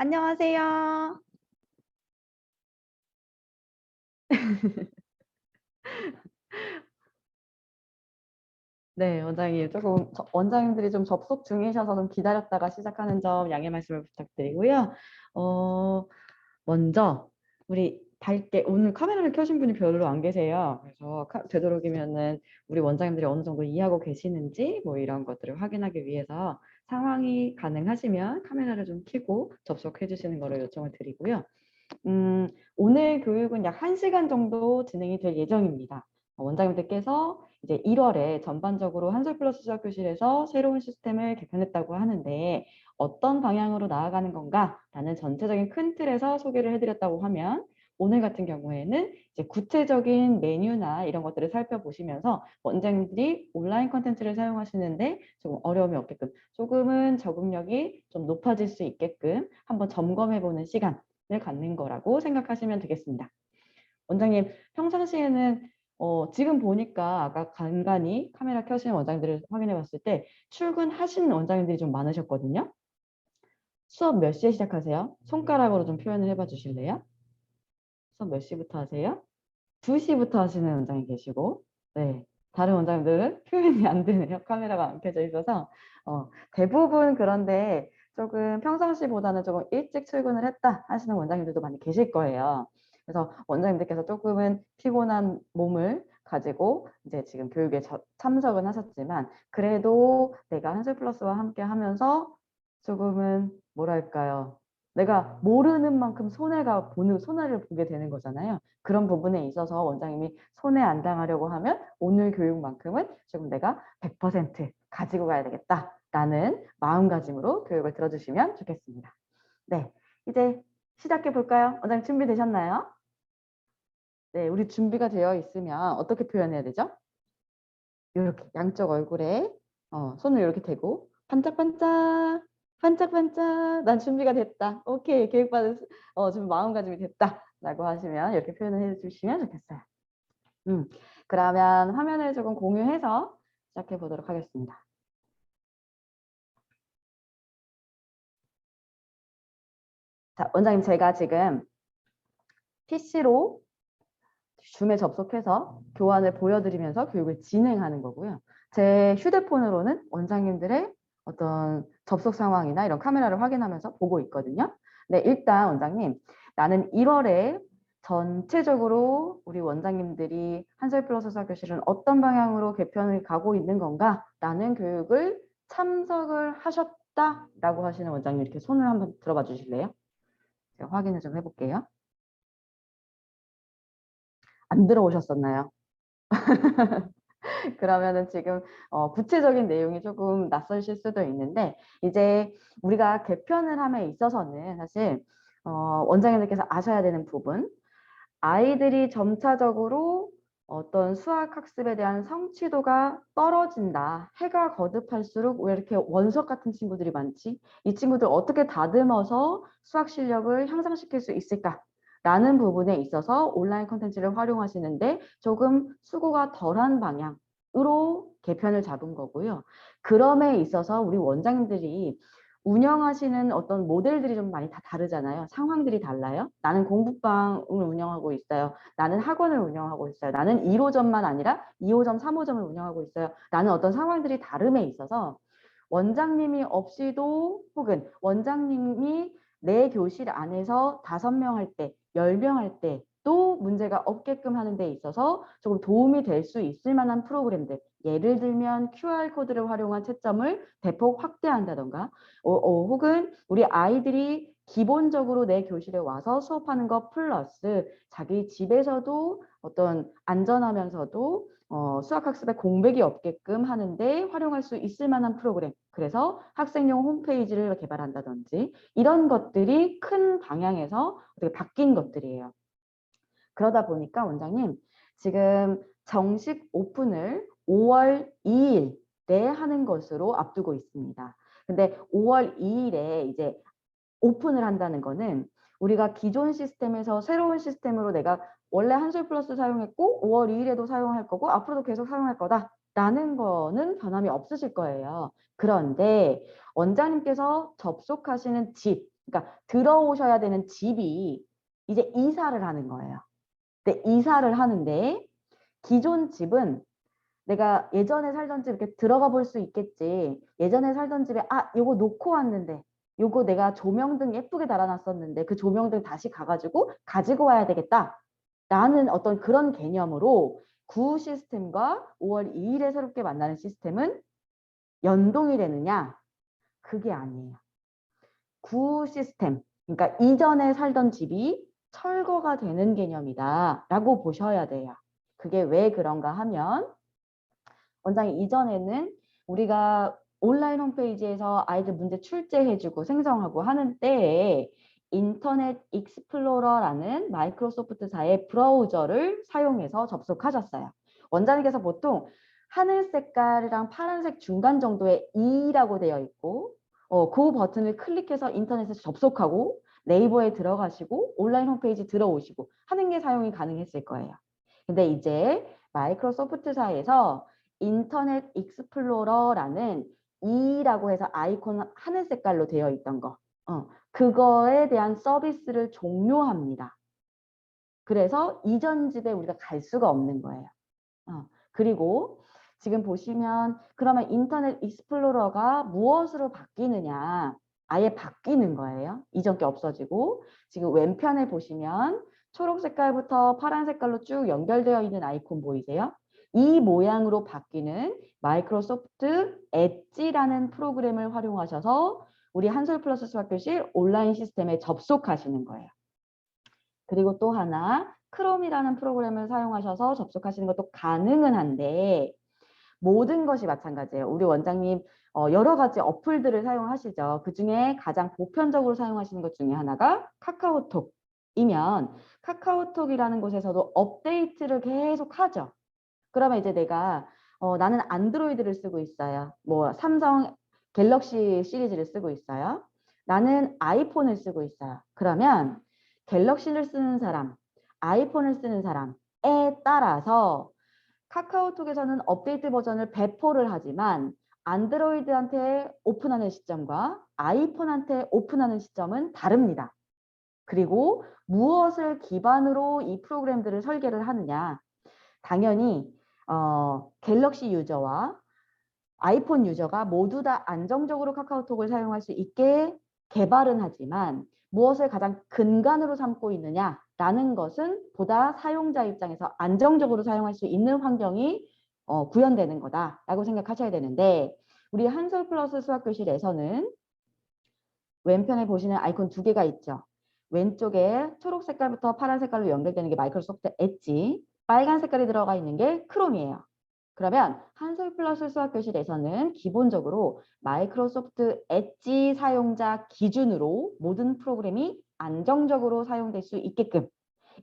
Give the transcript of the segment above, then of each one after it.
안녕하세요. 네, 원장님 조금 원장님들이 좀 접속 중이셔서 좀 기다렸다가 시작하는 점 양해 말씀을 부탁드리고요. 어, 먼저 우리 밝게 오늘 카메라를 켜신 분이 별로 안 계세요. 그래서 되도록이면은 우리 원장님들이 어느 정도 이해하고 계시는지 뭐 이런 것들을 확인하기 위해서 상황이 가능하시면 카메라를 좀 켜고 접속해 주시는 거를 요청을 드리고요. 오늘 교육은 약 1시간 정도 진행이 될 예정입니다. 원장님들께서 이제 1월에 전반적으로 한솔플러스 수학교실에서 새로운 시스템을 개편했다고 하는데 어떤 방향으로 나아가는 건가라는 전체적인 큰 틀에서 소개를 해드렸다고 하면 오늘 같은 경우에는 이제 구체적인 메뉴나 이런 것들을 살펴보시면서 원장님들이 온라인 컨텐츠를 사용하시는데 조금 어려움이 없게끔 조금은 적응력이 좀 높아질 수 있게끔 한번 점검해보는 시간 갖는 거라고 생각하시면 되겠습니다. 원장님, 평상시에는 지금 보니까 아까 간간히 카메라 켜신 원장님들을 확인해 봤을 때 출근하신 원장님들이 좀 많으셨거든요. 수업 몇 시에 시작하세요? 손가락으로 좀 표현을 해봐 주실래요? 수업 몇 시부터 하세요? 2시부터 하시는 원장님 계시고, 네. 다른 원장님들은 표현이 안 되네요. 카메라가 안 켜져 있어서. 대부분 그런데 조금 평상시보다는 조금 일찍 출근을 했다 하시는 원장님들도 많이 계실 거예요. 그래서 원장님들께서 조금은 피곤한 몸을 가지고 이제 지금 교육에 참석은 하셨지만 그래도 내가 한솔플러스와 함께 하면서 조금은 뭐랄까요? 내가 모르는 만큼 손해를 보게 되는 거잖아요. 그런 부분에 있어서 원장님이 손해 안 당하려고 하면 오늘 교육만큼은 조금 내가 100% 가지고 가야 되겠다라는 마음가짐으로 교육을 들어주시면 좋겠습니다. 네, 이제 시작해 볼까요? 원장님 준비되셨나요? 네, 우리 준비가 되어 있으면 어떻게 표현해야 되죠? 이렇게 양쪽 얼굴에 손을 이렇게 대고 반짝반짝 반짝반짝 난 준비가 됐다. 오케이 교육받은 좀 마음가짐이 됐다 라고 하시면 이렇게 표현을 해주시면 좋겠어요. 그러면 화면을 조금 공유해서 시작해 보도록 하겠습니다. 자, 원장님 제가 지금 PC로 줌에 접속해서 교환을 보여드리면서 교육을 진행하는 거고요. 제 휴대폰으로는 원장님들의 어떤 접속 상황이나 이런 카메라를 확인하면서 보고 있거든요. 네, 일단 원장님, 나는 1월에 전체적으로 우리 원장님들이 한솔플러스 수학교실은 어떤 방향으로 개편을 가고 있는 건가라는 교육을 참석을 하셨다라고 하시는 원장님 이렇게 손을 한번 들어봐 주실래요? 제가 확인을 좀 해볼게요. 안 들어오셨었나요? 그러면은 지금 구체적인 내용이 조금 낯설실 수도 있는데 이제 우리가 개편을 함에 있어서는 사실 원장님들께서 아셔야 되는 부분 아이들이 점차적으로 어떤 수학 학습에 대한 성취도가 떨어진다. 해가 거듭할수록 왜 이렇게 원석 같은 친구들이 많지? 이 친구들 어떻게 다듬어서 수학 실력을 향상시킬 수 있을까? 라는 부분에 있어서 온라인 콘텐츠를 활용하시는데 조금 수고가 덜한 방향으로 개편을 잡은 거고요. 그럼에 있어서 우리 원장님들이 운영하시는 어떤 모델들이 좀 많이 다 다르잖아요. 상황들이 달라요. 나는 공부방을 운영하고 있어요. 나는 학원을 운영하고 있어요. 나는 1호점만 아니라 2호점, 3호점을 운영하고 있어요. 라는 어떤 상황들이 다름에 있어서 원장님이 없이도 혹은 원장님이 내 교실 안에서 5명 할 때, 10명 할 때 또 문제가 없게끔 하는 데 있어서 조금 도움이 될 수 있을 만한 프로그램들 예를 들면 QR코드를 활용한 채점을 대폭 확대한다던가 혹은 우리 아이들이 기본적으로 내 교실에 와서 수업하는 것 플러스 자기 집에서도 어떤 안전하면서도 수학학습에 공백이 없게끔 하는데 활용할 수 있을 만한 프로그램 그래서 학생용 홈페이지를 개발한다든지 이런 것들이 큰 방향에서 되게 바뀐 것들이에요. 그러다 보니까 원장님 지금 정식 오픈을 5월 2일에 하는 것으로 앞두고 있습니다. 근데 5월 2일에 이제 오픈을 한다는 거는 우리가 기존 시스템에서 새로운 시스템으로 내가 원래 한솔 플러스 사용했고 5월 2일에도 사용할 거고 앞으로도 계속 사용할 거다라는 거는 변함이 없으실 거예요. 그런데 원장님께서 접속하시는 집 그러니까 들어오셔야 되는 집이 이제 이사를 하는 거예요. 근데 이사를 하는데 기존 집은 내가 예전에 살던 집 이렇게 들어가 볼 수 있겠지. 예전에 살던 집에 요거 놓고 왔는데 요거 내가 조명등 예쁘게 달아놨었는데 그 조명등 다시 가가지고 가지고 와야 되겠다. 라는 어떤 그런 개념으로 구 시스템과 5월 2일에 새롭게 만나는 시스템은 연동이 되느냐? 그게 아니에요. 구 시스템, 그러니까 이전에 살던 집이 철거가 되는 개념이다 라고 보셔야 돼요. 그게 왜 그런가 하면 원장이 이전에는 우리가 온라인 홈페이지에서 아이들 문제 출제해주고 생성하고 하는 때에 인터넷 익스플로러라는 마이크로소프트사의 브라우저를 사용해서 접속하셨어요. 원장님께서 보통 하늘 색깔이랑 파란색 중간 정도의 E라고 되어 있고 그 버튼을 클릭해서 인터넷에서 접속하고 네이버에 들어가시고 온라인 홈페이지 들어오시고 하는 게 사용이 가능했을 거예요. 근데 이제 마이크로소프트사에서 인터넷 익스플로러라는 E라고 해서 아이콘 하늘 색깔로 되어 있던 거 그거에 대한 서비스를 종료합니다. 그래서 이전 집에 우리가 갈 수가 없는 거예요. 그리고 지금 보시면 그러면 인터넷 익스플로러가 무엇으로 바뀌느냐 아예 바뀌는 거예요. 이전 게 없어지고 지금 왼편에 보시면 초록 색깔부터 파란 색깔로 쭉 연결되어 있는 아이콘 보이세요? 이 모양으로 바뀌는 마이크로소프트 엣지라는 프로그램을 활용하셔서 우리 한솔 플러스 수학교실 온라인 시스템에 접속하시는 거예요. 그리고 또 하나 크롬이라는 프로그램을 사용하셔서 접속하시는 것도 가능은 한데 모든 것이 마찬가지예요. 우리 원장님 여러 가지 어플들을 사용하시죠. 그중에 가장 보편적으로 사용하시는 것 중에 하나가 카카오톡이면 카카오톡이라는 곳에서도 업데이트를 계속 하죠. 그러면 이제 내가 나는 안드로이드를 쓰고 있어요. 뭐 삼성 갤럭시 시리즈를 쓰고 있어요. 나는 아이폰을 쓰고 있어요. 그러면 갤럭시를 쓰는 사람, 아이폰을 쓰는 사람에 따라서 카카오톡에서는 업데이트 버전을 배포를 하지만 안드로이드한테 오픈하는 시점과 아이폰한테 오픈하는 시점은 다릅니다. 그리고 무엇을 기반으로 이 프로그램들을 설계를 하느냐. 당연히 갤럭시 유저와 아이폰 유저가 모두 다 안정적으로 카카오톡을 사용할 수 있게 개발은 하지만 무엇을 가장 근간으로 삼고 있느냐라는 것은 보다 사용자 입장에서 안정적으로 사용할 수 있는 환경이 구현되는 거다라고 생각하셔야 되는데 우리 한솔 플러스 수학교실에서는 왼편에 보시는 아이콘 두 개가 있죠. 왼쪽에 초록 색깔부터 파란 색깔로 연결되는 게 마이크로소프트 엣지, 빨간 색깔이 들어가 있는 게 크롬이에요. 그러면 한솔 플러스 수학교실에서는 기본적으로 마이크로소프트 엣지 사용자 기준으로 모든 프로그램이 안정적으로 사용될 수 있게끔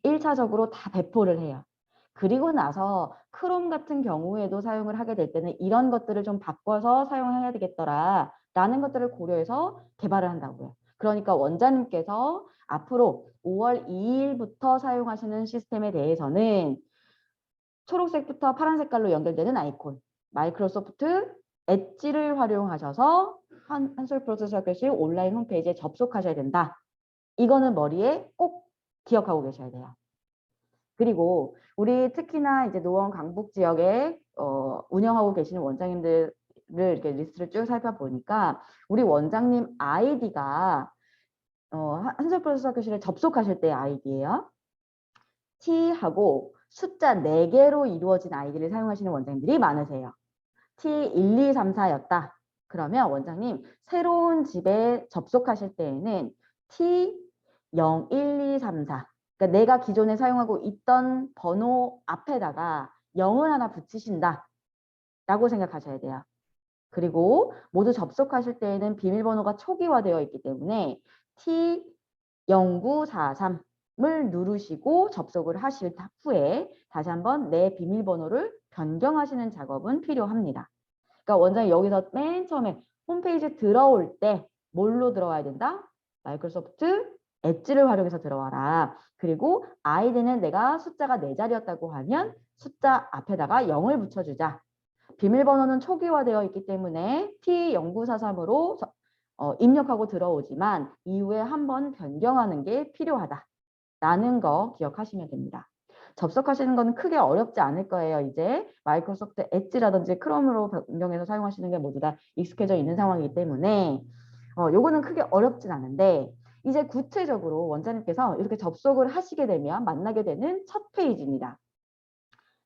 1차적으로 다 배포를 해요. 그리고 나서 크롬 같은 경우에도 사용을 하게 될 때는 이런 것들을 좀 바꿔서 사용해야 되겠더라 라는 것들을 고려해서 개발을 한다고요. 그러니까 원장님께서 앞으로 5월 2일부터 사용하시는 시스템에 대해서는 초록색부터 파란 색깔로 연결되는 아이콘, 마이크로소프트 엣지를 활용하셔서 한솔 플러스 수학교실 온라인 홈페이지에 접속하셔야 된다. 이거는 머리에 꼭 기억하고 계셔야 돼요. 그리고 우리 특히나 이제 노원 강북 지역에 운영하고 계시는 원장님들을 이렇게 리스트를 쭉 살펴보니까 우리 원장님 아이디가 한솔 플러스 수학교실에 접속하실 때의 아이디예요. T하고 숫자 4개로 이루어진 아이디를 사용하시는 원장님들이 많으세요. T1, 2, 3, 4였다. 그러면 원장님 새로운 집에 접속하실 때에는 T0, 1, 2, 3, 4 그러니까 내가 기존에 사용하고 있던 번호 앞에다가 0을 하나 붙이신다 라고 생각하셔야 돼요. 그리고 모두 접속하실 때에는 비밀번호가 초기화되어 있기 때문에 T0943을 누르시고 접속을 하실 후에 다시 한번 내 비밀번호를 변경하시는 작업은 필요합니다. 그러니까 원장님 여기서 맨 처음에 홈페이지 들어올 때 뭘로 들어와야 된다? 마이크로소프트 엣지를 활용해서 들어와라. 그리고 아이디는 내가 숫자가 4자리였다고 하면 숫자 앞에다가 0을 붙여주자. 비밀번호는 초기화되어 있기 때문에 T0943으로 입력하고 들어오지만 이후에 한번 변경하는 게 필요하다라는 거 기억하시면 됩니다. 접속하시는 건 크게 어렵지 않을 거예요. 이제 마이크로소프트 엣지라든지 크롬으로 변경해서 사용하시는 게 모두 다 익숙해져 있는 상황이기 때문에 요거는 크게 어렵진 않은데 이제 구체적으로 원장님께서 이렇게 접속을 하시게 되면 만나게 되는 첫 페이지입니다.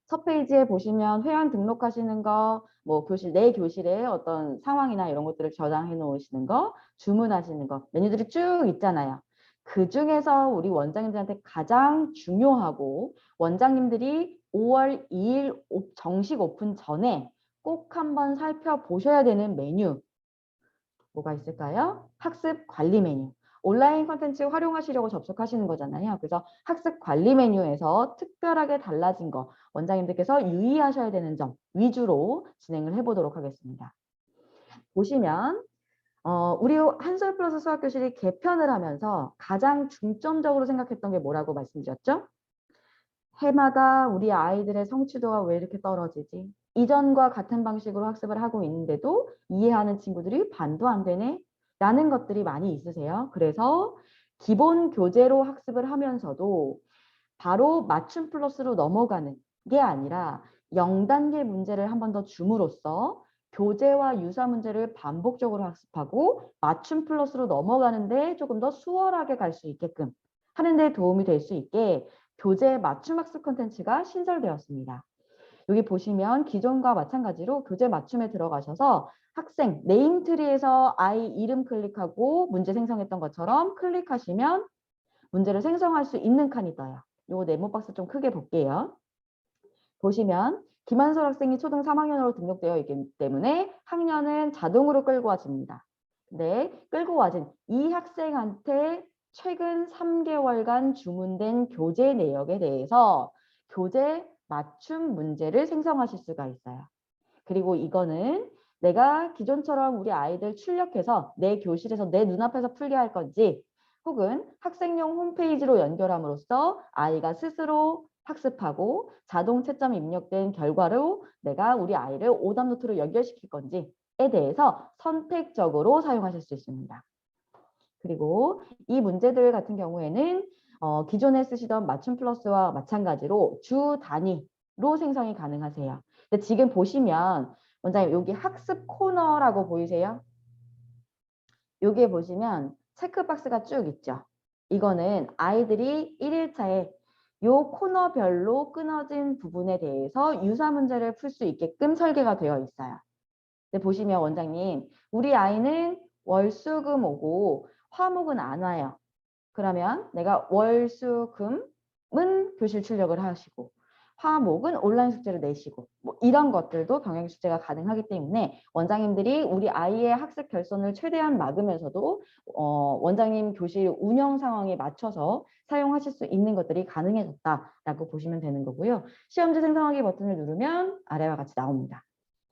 첫 페이지에 보시면 회원 등록하시는 거, 뭐 교실 내 교실의 어떤 상황이나 이런 것들을 저장해 놓으시는 거, 주문하시는 거, 메뉴들이 쭉 있잖아요. 그 중에서 우리 원장님들한테 가장 중요하고 원장님들이 5월 2일 정식 오픈 전에 꼭 한번 살펴보셔야 되는 메뉴 뭐가 있을까요? 학습 관리 메뉴. 온라인 콘텐츠 활용하시려고 접속하시는 거잖아요. 그래서 학습 관리 메뉴에서 특별하게 달라진 거, 원장님들께서 유의하셔야 되는 점 위주로 진행을 해보도록 하겠습니다. 보시면 우리 한솔 플러스 수학교실이 개편을 하면서 가장 중점적으로 생각했던 게 뭐라고 말씀드렸죠? 해마다 우리 아이들의 성취도가 왜 이렇게 떨어지지? 이전과 같은 방식으로 학습을 하고 있는데도 이해하는 친구들이 반도 안 되네? 라는 것들이 많이 있으세요. 그래서 기본 교재로 학습을 하면서도 바로 맞춤 플러스로 넘어가는 게 아니라 0단계 문제를 한 번 더 줌으로써 교재와 유사 문제를 반복적으로 학습하고 맞춤 플러스로 넘어가는데 조금 더 수월하게 갈 수 있게끔 하는 데 도움이 될 수 있게 교재 맞춤 학습 콘텐츠가 신설되었습니다. 여기 보시면 기존과 마찬가지로 교재 맞춤에 들어가셔서 학생 네임트리에서 아이 이름 클릭하고 문제 생성했던 것처럼 클릭하시면 문제를 생성할 수 있는 칸이 떠요. 요 네모 박스 좀 크게 볼게요. 보시면 김한솔 학생이 초등 3학년으로 등록되어 있기 때문에 학년은 자동으로 끌고 와집니다. 네, 끌고 와진 이 학생한테 최근 3개월간 주문된 교재 내역에 대해서 교재 맞춤 문제를 생성하실 수가 있어요. 그리고 이거는 내가 기존처럼 우리 아이들 출력해서 내 교실에서 내 눈앞에서 풀게 할 건지 혹은 학생용 홈페이지로 연결함으로써 아이가 스스로 학습하고 자동 채점 입력된 결과로 내가 우리 아이를 오답 노트로 연결시킬 건지에 대해서 선택적으로 사용하실 수 있습니다. 그리고 이 문제들 같은 경우에는 기존에 쓰시던 맞춤 플러스와 마찬가지로 주 단위로 생성이 가능하세요. 근데 지금 보시면 원장님 여기 학습 코너라고 보이세요? 여기에 보시면 체크박스가 쭉 있죠. 이거는 아이들이 1일차에 요 코너별로 끊어진 부분에 대해서 유사 문제를 풀 수 있게끔 설계가 되어 있어요. 근데 보시면 원장님 우리 아이는 월수금 오고 화목은 안 와요. 그러면 내가 월수금은 교실 출력을 하시고 화목은 온라인 숙제를 내시고 뭐 이런 것들도 병행 숙제가 가능하기 때문에 원장님들이 우리 아이의 학습 결손을 최대한 막으면서도 원장님 교실 운영 상황에 맞춰서 사용하실 수 있는 것들이 가능해졌다라고 보시면 되는 거고요. 시험지 생성하기 버튼을 누르면 아래와 같이 나옵니다.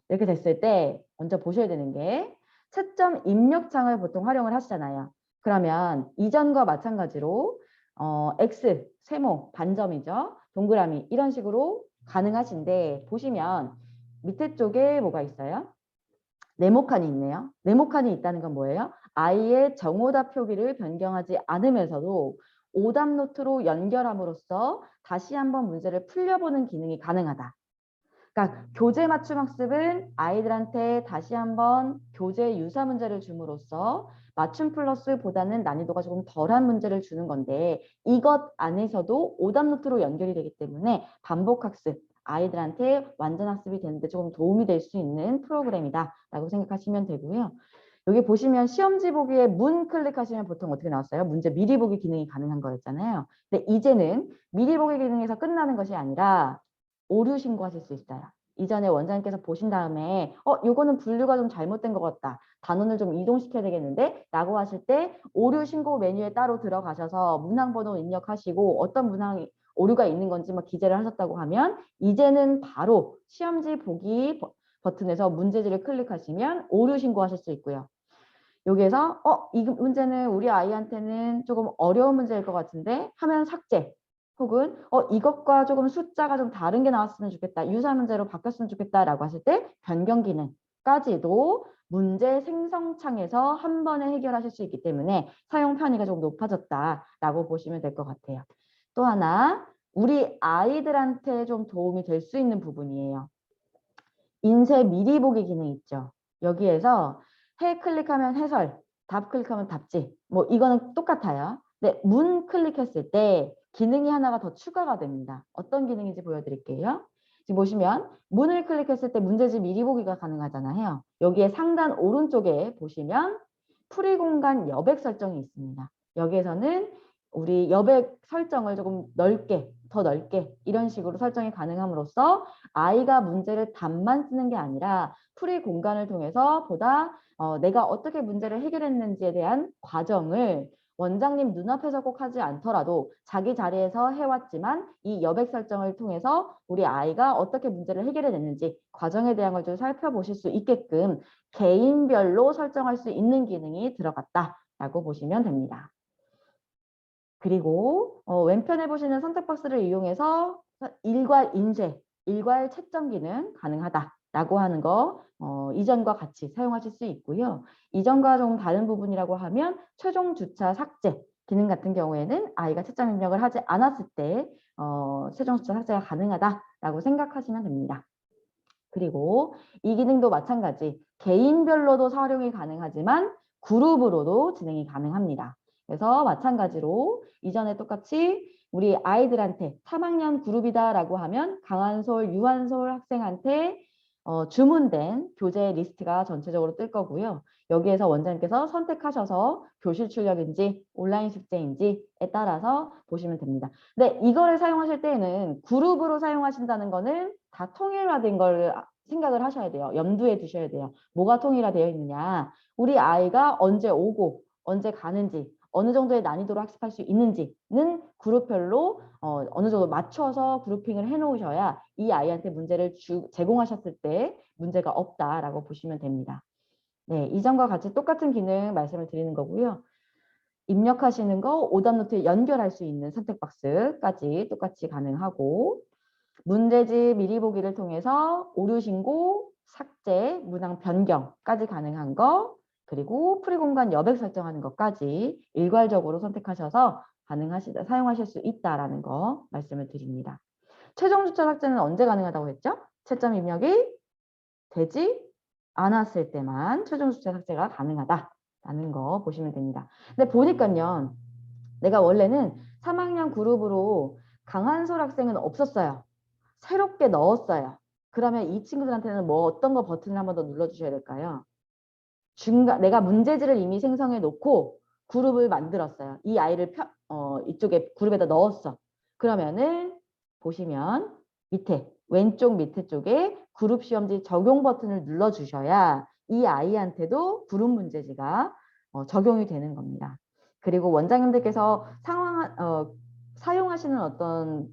이렇게 됐을 때 먼저 보셔야 되는 게 채점 입력창을 보통 활용을 하시잖아요. 그러면 이전과 마찬가지로 X, 세모, 반점이죠. 동그라미 이런 식으로 가능하신데 보시면 밑에 쪽에 뭐가 있어요? 네모칸이 있네요. 네모칸이 있다는 건 뭐예요? 아이의 정오답 표기를 변경하지 않으면서도 오답 노트로 연결함으로써 다시 한번 문제를 풀려보는 기능이 가능하다. 그러니까 교재 맞춤 학습은 아이들한테 다시 한번 교재 유사 문제를 줌으로써 맞춤 플러스보다는 난이도가 조금 덜한 문제를 주는 건데 이것 안에서도 오답 노트로 연결이 되기 때문에 반복 학습, 아이들한테 완전 학습이 되는데 조금 도움이 될 수 있는 프로그램이다라고 생각하시면 되고요. 여기 보시면 시험지 보기에 문 클릭하시면 보통 어떻게 나왔어요? 문제 미리 보기 기능이 가능한 거였잖아요. 근데 이제는 미리 보기 기능에서 끝나는 것이 아니라 오류 신고하실 수 있어요. 이전에 원장님께서 보신 다음에 요거는 분류가 좀 잘못된 것 같다. 단원을 좀 이동시켜야 되겠는데? 라고 하실 때 오류 신고 메뉴에 따로 들어가셔서 문항 번호 입력하시고 어떤 문항이 오류가 있는 건지 막 기재를 하셨다고 하면 이제는 바로 시험지 보기 버튼에서 문제지를 클릭하시면 오류 신고하실 수 있고요. 여기에서 이 문제는 우리 아이한테는 조금 어려운 문제일 것 같은데 하면 삭제 혹은 이것과 조금 숫자가 좀 다른 게 나왔으면 좋겠다. 유사 문제로 바뀌었으면 좋겠다라고 하실 때 변경 기능까지도 문제 생성창에서 한 번에 해결하실 수 있기 때문에 사용 편의가 조금 높아졌다라고 보시면 될 것 같아요. 또 하나, 우리 아이들한테 좀 도움이 될 수 있는 부분이에요. 인쇄 미리 보기 기능 있죠. 여기에서 해 클릭하면 해설, 답 클릭하면 답지. 뭐 이거는 똑같아요. 근데 문 클릭했을 때 기능이 하나가 더 추가가 됩니다. 어떤 기능인지 보여드릴게요. 지금 보시면 문을 클릭했을 때 문제집 미리 보기가 가능하잖아요. 여기에 상단 오른쪽에 보시면 풀이 공간 여백 설정이 있습니다. 여기에서는 우리 여백 설정을 조금 넓게, 더 넓게 이런 식으로 설정이 가능함으로써 아이가 문제를 답만 쓰는 게 아니라 풀이 공간을 통해서 보다 내가 어떻게 문제를 해결했는지에 대한 과정을 원장님 눈앞에서 꼭 하지 않더라도 자기 자리에서 해왔지만 이 여백 설정을 통해서 우리 아이가 어떻게 문제를 해결해냈는지 과정에 대한 걸 좀 살펴보실 수 있게끔 개인별로 설정할 수 있는 기능이 들어갔다라고 보시면 됩니다. 그리고 왼편에 보시는 선택 박스를 이용해서 일괄 인쇄, 일괄 채점 기능 가능하다라고 하는 거 이전과 같이 사용하실 수 있고요. 이전과 좀 다른 부분이라고 하면 최종 주차 삭제 기능 같은 경우에는 아이가 채점 입력을 하지 않았을 때 최종 주차 삭제가 가능하다라고 생각하시면 됩니다. 그리고 이 기능도 마찬가지 개인별로도 활용이 가능하지만 그룹으로도 진행이 가능합니다. 그래서 마찬가지로 이전에 똑같이 우리 아이들한테 3학년 그룹이다라고 하면 강한솔, 유한솔 학생한테 주문된 교재 리스트가 전체적으로 뜰 거고요. 여기에서 원장님께서 선택하셔서 교실 출력인지 온라인 숙제인지에 따라서 보시면 됩니다. 근데 이거를 사용하실 때에는 그룹으로 사용하신다는 거는 다 통일화된 걸 생각을 하셔야 돼요. 염두에 두셔야 돼요. 뭐가 통일화되어 있느냐. 우리 아이가 언제 오고 언제 가는지 어느 정도의 난이도로 학습할 수 있는지는 그룹별로 어느 정도 맞춰서 그룹핑을 해놓으셔야 이 아이한테 문제를 제공하셨을 때 문제가 없다라고 보시면 됩니다. 네, 이전과 같이 똑같은 기능 말씀을 드리는 거고요. 입력하시는 거 오답노트에 연결할 수 있는 선택 박스까지 똑같이 가능하고 문제집 미리 보기를 통해서 오류 신고, 삭제, 문항 변경까지 가능한 거 그리고 풀이 공간 여백 설정하는 것까지 일괄적으로 선택하셔서 사용하실 수 있다라는 거 말씀을 드립니다. 최종 주차 삭제는 언제 가능하다고 했죠? 채점 입력이 되지 않았을 때만 최종 주차 삭제가 가능하다라는 거 보시면 됩니다. 근데 보니까요. 내가 원래는 3학년 그룹으로 강한솔 학생은 없었어요. 새롭게 넣었어요. 그러면 이 친구들한테는 뭐 어떤 거 버튼을 한 번 더 눌러주셔야 될까요? 내가 문제지를 이미 생성해 놓고 그룹을 만들었어요. 이 아이를 이쪽에 그룹에다 넣었어. 그러면은 보시면 밑에 왼쪽 밑에 쪽에 그룹 시험지 적용 버튼을 눌러주셔야 이 아이한테도 그룹 문제지가 적용이 되는 겁니다. 그리고 원장님들께서 사용하시는 어떤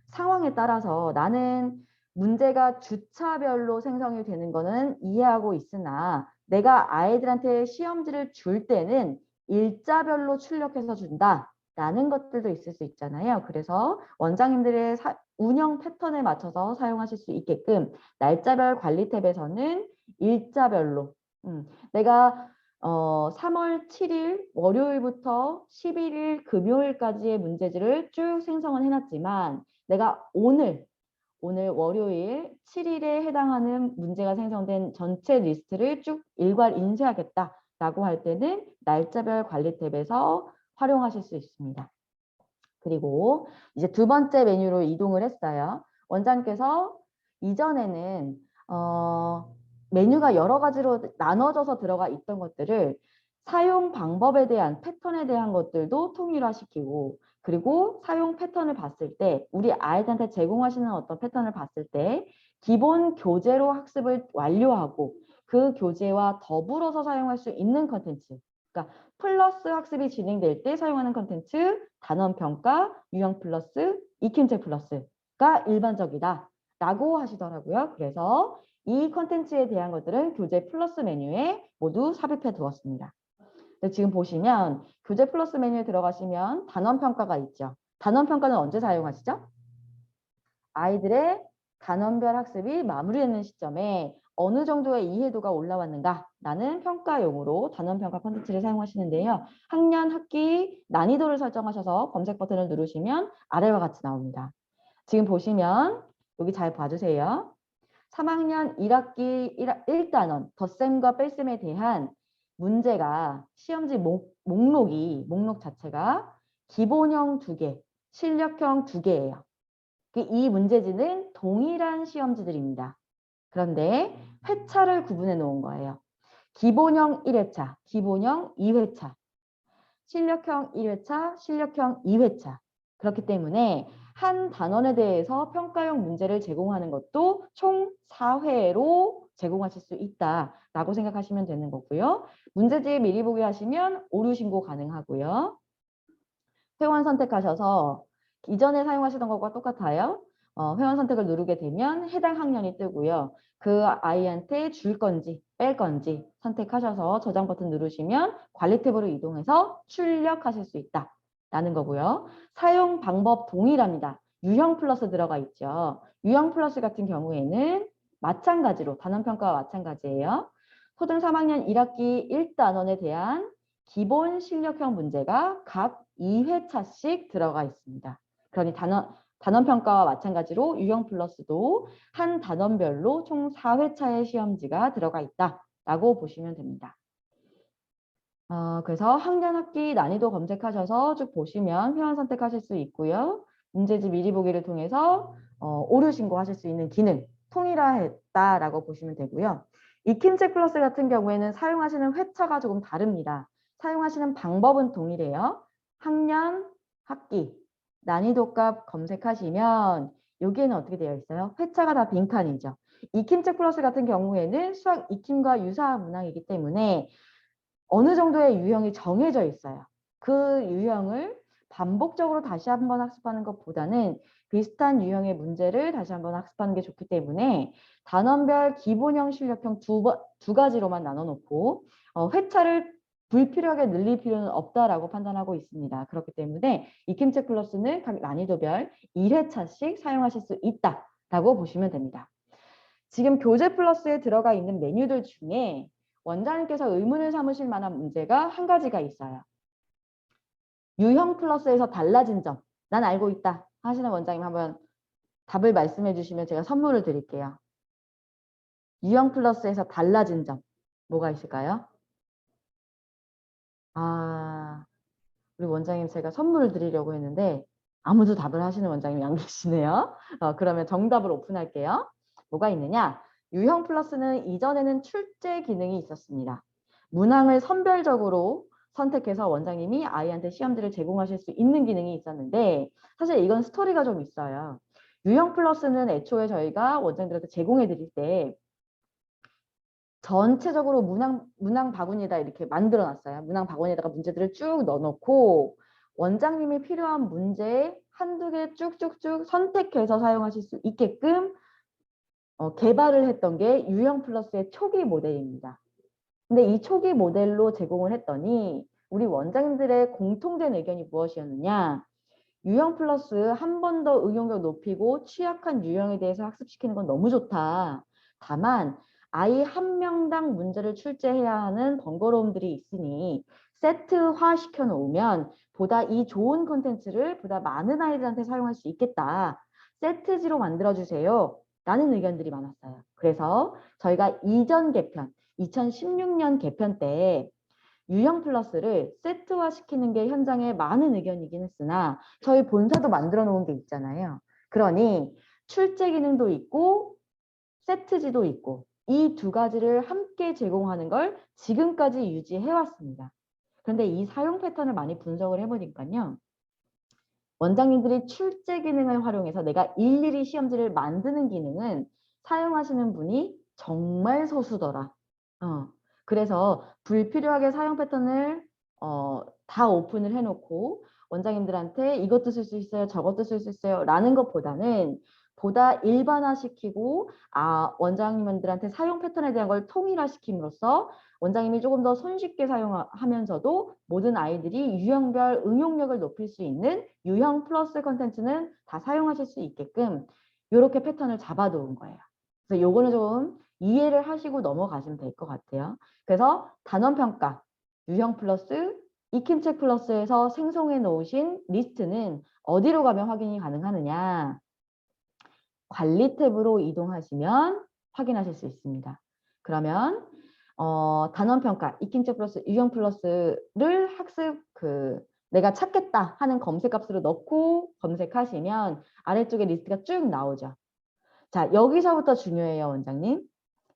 상황에 따라서 나는 문제가 주차별로 생성이 되는 거는 이해하고 있으나 내가 아이들한테 시험지를 줄 때는 일자별로 출력해서 준다라는 것들도 있을 수 있잖아요. 그래서 원장님들의 운영 패턴에 맞춰서 사용하실 수 있게끔 날짜별 관리 탭에서는 일자별로 내가 3월 7일 월요일부터 11일 금요일까지의 문제지를 쭉 생성을 해놨지만 내가 오늘 월요일 7일에 해당하는 문제가 생성된 전체 리스트를 쭉 일괄 인쇄하겠다라고 할 때는 날짜별 관리 탭에서 활용하실 수 있습니다. 그리고 이제 두 번째 메뉴로 이동을 했어요. 원장님께서 이전에는 메뉴가 여러 가지로 나눠져서 들어가 있던 것들을 사용 방법에 대한 패턴에 대한 것들도 통일화시키고 그리고 사용 패턴을 봤을 때 우리 아이들한테 제공하시는 어떤 패턴을 봤을 때 기본 교재로 학습을 완료하고 그 교재와 더불어서 사용할 수 있는 컨텐츠 그러니까 플러스 학습이 진행될 때 사용하는 컨텐츠 단원 평가, 유형 플러스, 익힘책 플러스가 일반적이다 라고 하시더라고요. 그래서 이 컨텐츠에 대한 것들은 교재 플러스 메뉴에 모두 삽입해 두었습니다. 지금 보시면 교재 플러스 메뉴에 들어가시면 단원 평가가 있죠. 단원 평가는 언제 사용하시죠? 아이들의 단원별 학습이 마무리되는 시점에 어느 정도의 이해도가 올라왔는가라는 평가용으로 단원평가 콘텐츠를 사용하시는데요. 학년, 학기, 난이도를 설정하셔서 검색 버튼을 누르시면 아래와 같이 나옵니다. 지금 보시면 여기 잘 봐주세요. 3학년 1학기 1단원 덧셈과 뺄셈에 대한 문제가 시험지 목록 자체가 기본형 2개, 실력형 2개예요. 이 문제지는 동일한 시험지들입니다. 그런데 회차를 구분해 놓은 거예요. 기본형 1회차, 기본형 2회차, 실력형 1회차, 실력형 2회차. 그렇기 때문에 한 단원에 대해서 평가용 문제를 제공하는 것도 총 4회로 제공하실 수 있다라고 생각하시면 되는 거고요. 문제집 미리 보기 하시면 오류 신고 가능하고요. 회원 선택하셔서 이전에 사용하시던 것과 똑같아요. 회원 선택을 누르게 되면 해당 학년이 뜨고요. 그 아이한테 줄 건지 뺄 건지 선택하셔서 저장 버튼 누르시면 관리 탭으로 이동해서 출력하실 수 있다라는 거고요. 사용 방법 동일합니다. 유형 플러스 들어가 있죠. 유형 플러스 같은 경우에는 마찬가지로 단원평가와 마찬가지예요. 초등 3학년 1학기 1단원에 대한 기본 실력형 문제가 각 2회차씩 들어가 있습니다. 그러니 단원평가와 마찬가지로 유형 플러스도 한 단원별로 총 4회차의 시험지가 들어가 있다라고 보시면 됩니다. 그래서 학년, 학기, 난이도 검색하셔서 쭉 보시면 회원 선택하실 수 있고요. 문제집 미리 보기를 통해서 오류 신고하실 수 있는 기능 통일화했다라고 보시면 되고요. 익힘책 플러스 같은 경우에는 사용하시는 회차가 조금 다릅니다. 사용하시는 방법은 동일해요. 학년, 학기, 난이도 값 검색하시면 여기에는 어떻게 되어 있어요? 회차가 다 빈칸이죠. 익힘책 플러스 같은 경우에는 수학 익힘과 유사한 문항이기 때문에 어느 정도의 유형이 정해져 있어요. 그 유형을 반복적으로 다시 한번 학습하는 것보다는 비슷한 유형의 문제를 다시 한번 학습하는 게 좋기 때문에 단원별 기본형, 실력형 두 가지로만 나눠놓고 회차를 불필요하게 늘릴 필요는 없다라고 판단하고 있습니다. 그렇기 때문에 익힘책 플러스는 각 난이도별 1회차씩 사용하실 수 있다라고 보시면 됩니다. 지금 교재 플러스에 들어가 있는 메뉴들 중에 원장님께서 의문을 삼으실 만한 문제가 한 가지가 있어요. 유형 플러스에서 달라진 점, 난 알고 있다 하시는 원장님 한번 답을 말씀해 주시면 제가 선물을 드릴게요. 유형 플러스에서 달라진 점, 뭐가 있을까요? 우리 원장님 제가 선물을 드리려고 했는데 아무도 답을 하시는 원장님이 안 계시네요. 그러면 정답을 오픈할게요. 뭐가 있느냐? 유형 플러스는 이전에는 출제 기능이 있었습니다. 문항을 선별적으로 선택해서 원장님이 아이한테 시험지를 제공하실 수 있는 기능이 있었는데 사실 이건 스토리가 좀 있어요. 유형 플러스는 애초에 저희가 원장님들한테 제공해 드릴 때 전체적으로 문항 바구니에다 이렇게 만들어 놨어요. 문항 바구니에다가 문제들을 쭉 넣어놓고 원장님이 필요한 문제 한두 개 쭉쭉쭉 선택해서 사용하실 수 있게끔 개발을 했던 게 유형 플러스의 초기 모델입니다. 근데 이 초기 모델로 제공을 했더니 우리 원장님들의 공통된 의견이 무엇이었느냐? 유형 플러스 한 번 더 응용력 높이고 취약한 유형에 대해서 학습시키는 건 너무 좋다. 다만 아이 한 명당 문제를 출제해야 하는 번거로움들이 있으니 세트화 시켜 놓으면 보다 이 좋은 콘텐츠를 보다 많은 아이들한테 사용할 수 있겠다. 세트지로 만들어주세요. 라는 의견들이 많았어요. 그래서 저희가 이전 개편, 2016년 개편 때 유형 플러스를 세트화 시키는 게 현장에 많은 의견이긴 했으나 저희 본사도 만들어 놓은 게 있잖아요. 그러니 출제 기능도 있고 세트지도 있고 이 두 가지를 함께 제공하는 걸 지금까지 유지해 왔습니다. 그런데 이 사용 패턴을 많이 분석을 해보니까요. 원장님들이 출제 기능을 활용해서 내가 일일이 시험지를 만드는 기능은 사용하시는 분이 정말 소수더라. 그래서 불필요하게 사용 패턴을 다 오픈을 해놓고 원장님들한테 이것도 쓸 수 있어요, 저것도 쓸 수 있어요 라는 것보다는 보다 일반화시키고 원장님들한테 사용 패턴에 대한 걸 통일화시킴으로써 원장님이 조금 더 손쉽게 사용하면서도 모든 아이들이 유형별 응용력을 높일 수 있는 유형 플러스 컨텐츠는 다 사용하실 수 있게끔 이렇게 패턴을 잡아놓은 거예요. 그래서 요거는 좀 이해를 하시고 넘어가시면 될 것 같아요. 그래서 단원평가, 유형 플러스, 익힘책 플러스에서 생성해 놓으신 리스트는 어디로 가면 확인이 가능하느냐? 관리 탭으로 이동하시면 확인하실 수 있습니다. 그러면 단원평가, 익힘책 플러스, 유형 플러스를 학습 내가 찾겠다 하는 검색값으로 넣고 검색하시면 아래쪽에 리스트가 쭉 나오죠. 자, 여기서부터 중요해요, 원장님.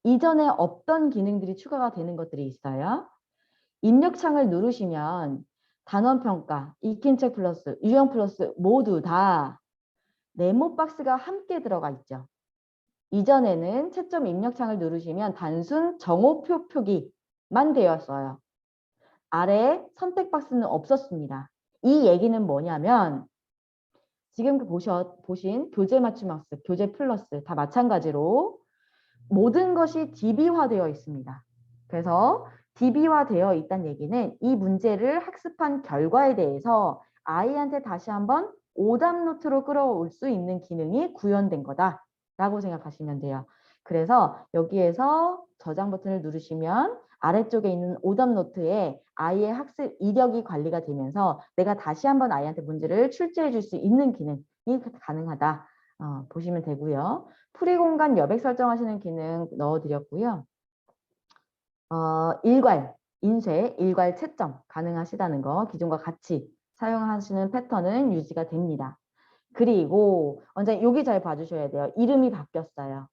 이전에 없던 기능들이 추가가 되는 것들이 있어요. 입력창을 누르시면 단원평가, 익힘책 플러스, 유형 플러스 모두 다 네모 박스가 함께 들어가 있죠. 이전에는 채점 입력창을 누르시면 단순 정오표 표기만 되었어요. 아래 선택 박스는 없었습니다. 이 얘기는 뭐냐면 지금 보신 교재 맞춤 학습, 교재 플러스 다 마찬가지로 모든 것이 DB화되어 있습니다. 그래서 DB화되어 있다는 얘기는 이 문제를 학습한 결과에 대해서 아이한테 다시 한번 오답 노트로 끌어올 수 있는 기능이 구현된 거다라고 생각하시면 돼요. 그래서 여기에서 저장 버튼을 누르시면 아래쪽에 있는 오답 노트에 아이의 학습 이력이 관리가 되면서 내가 다시 한번 아이한테 문제를 출제해 줄 수 있는 기능이 가능하다. 보시면 되고요. 풀이 공간 여백 설정하시는 기능 넣어드렸고요. 일괄, 인쇄, 일괄 채점 가능하시다는 거 기존과 같이 사용하시는 패턴은 유지가 됩니다. 그리고 원장님 여기 잘 봐주셔야 돼요. 이름이 바뀌었어요.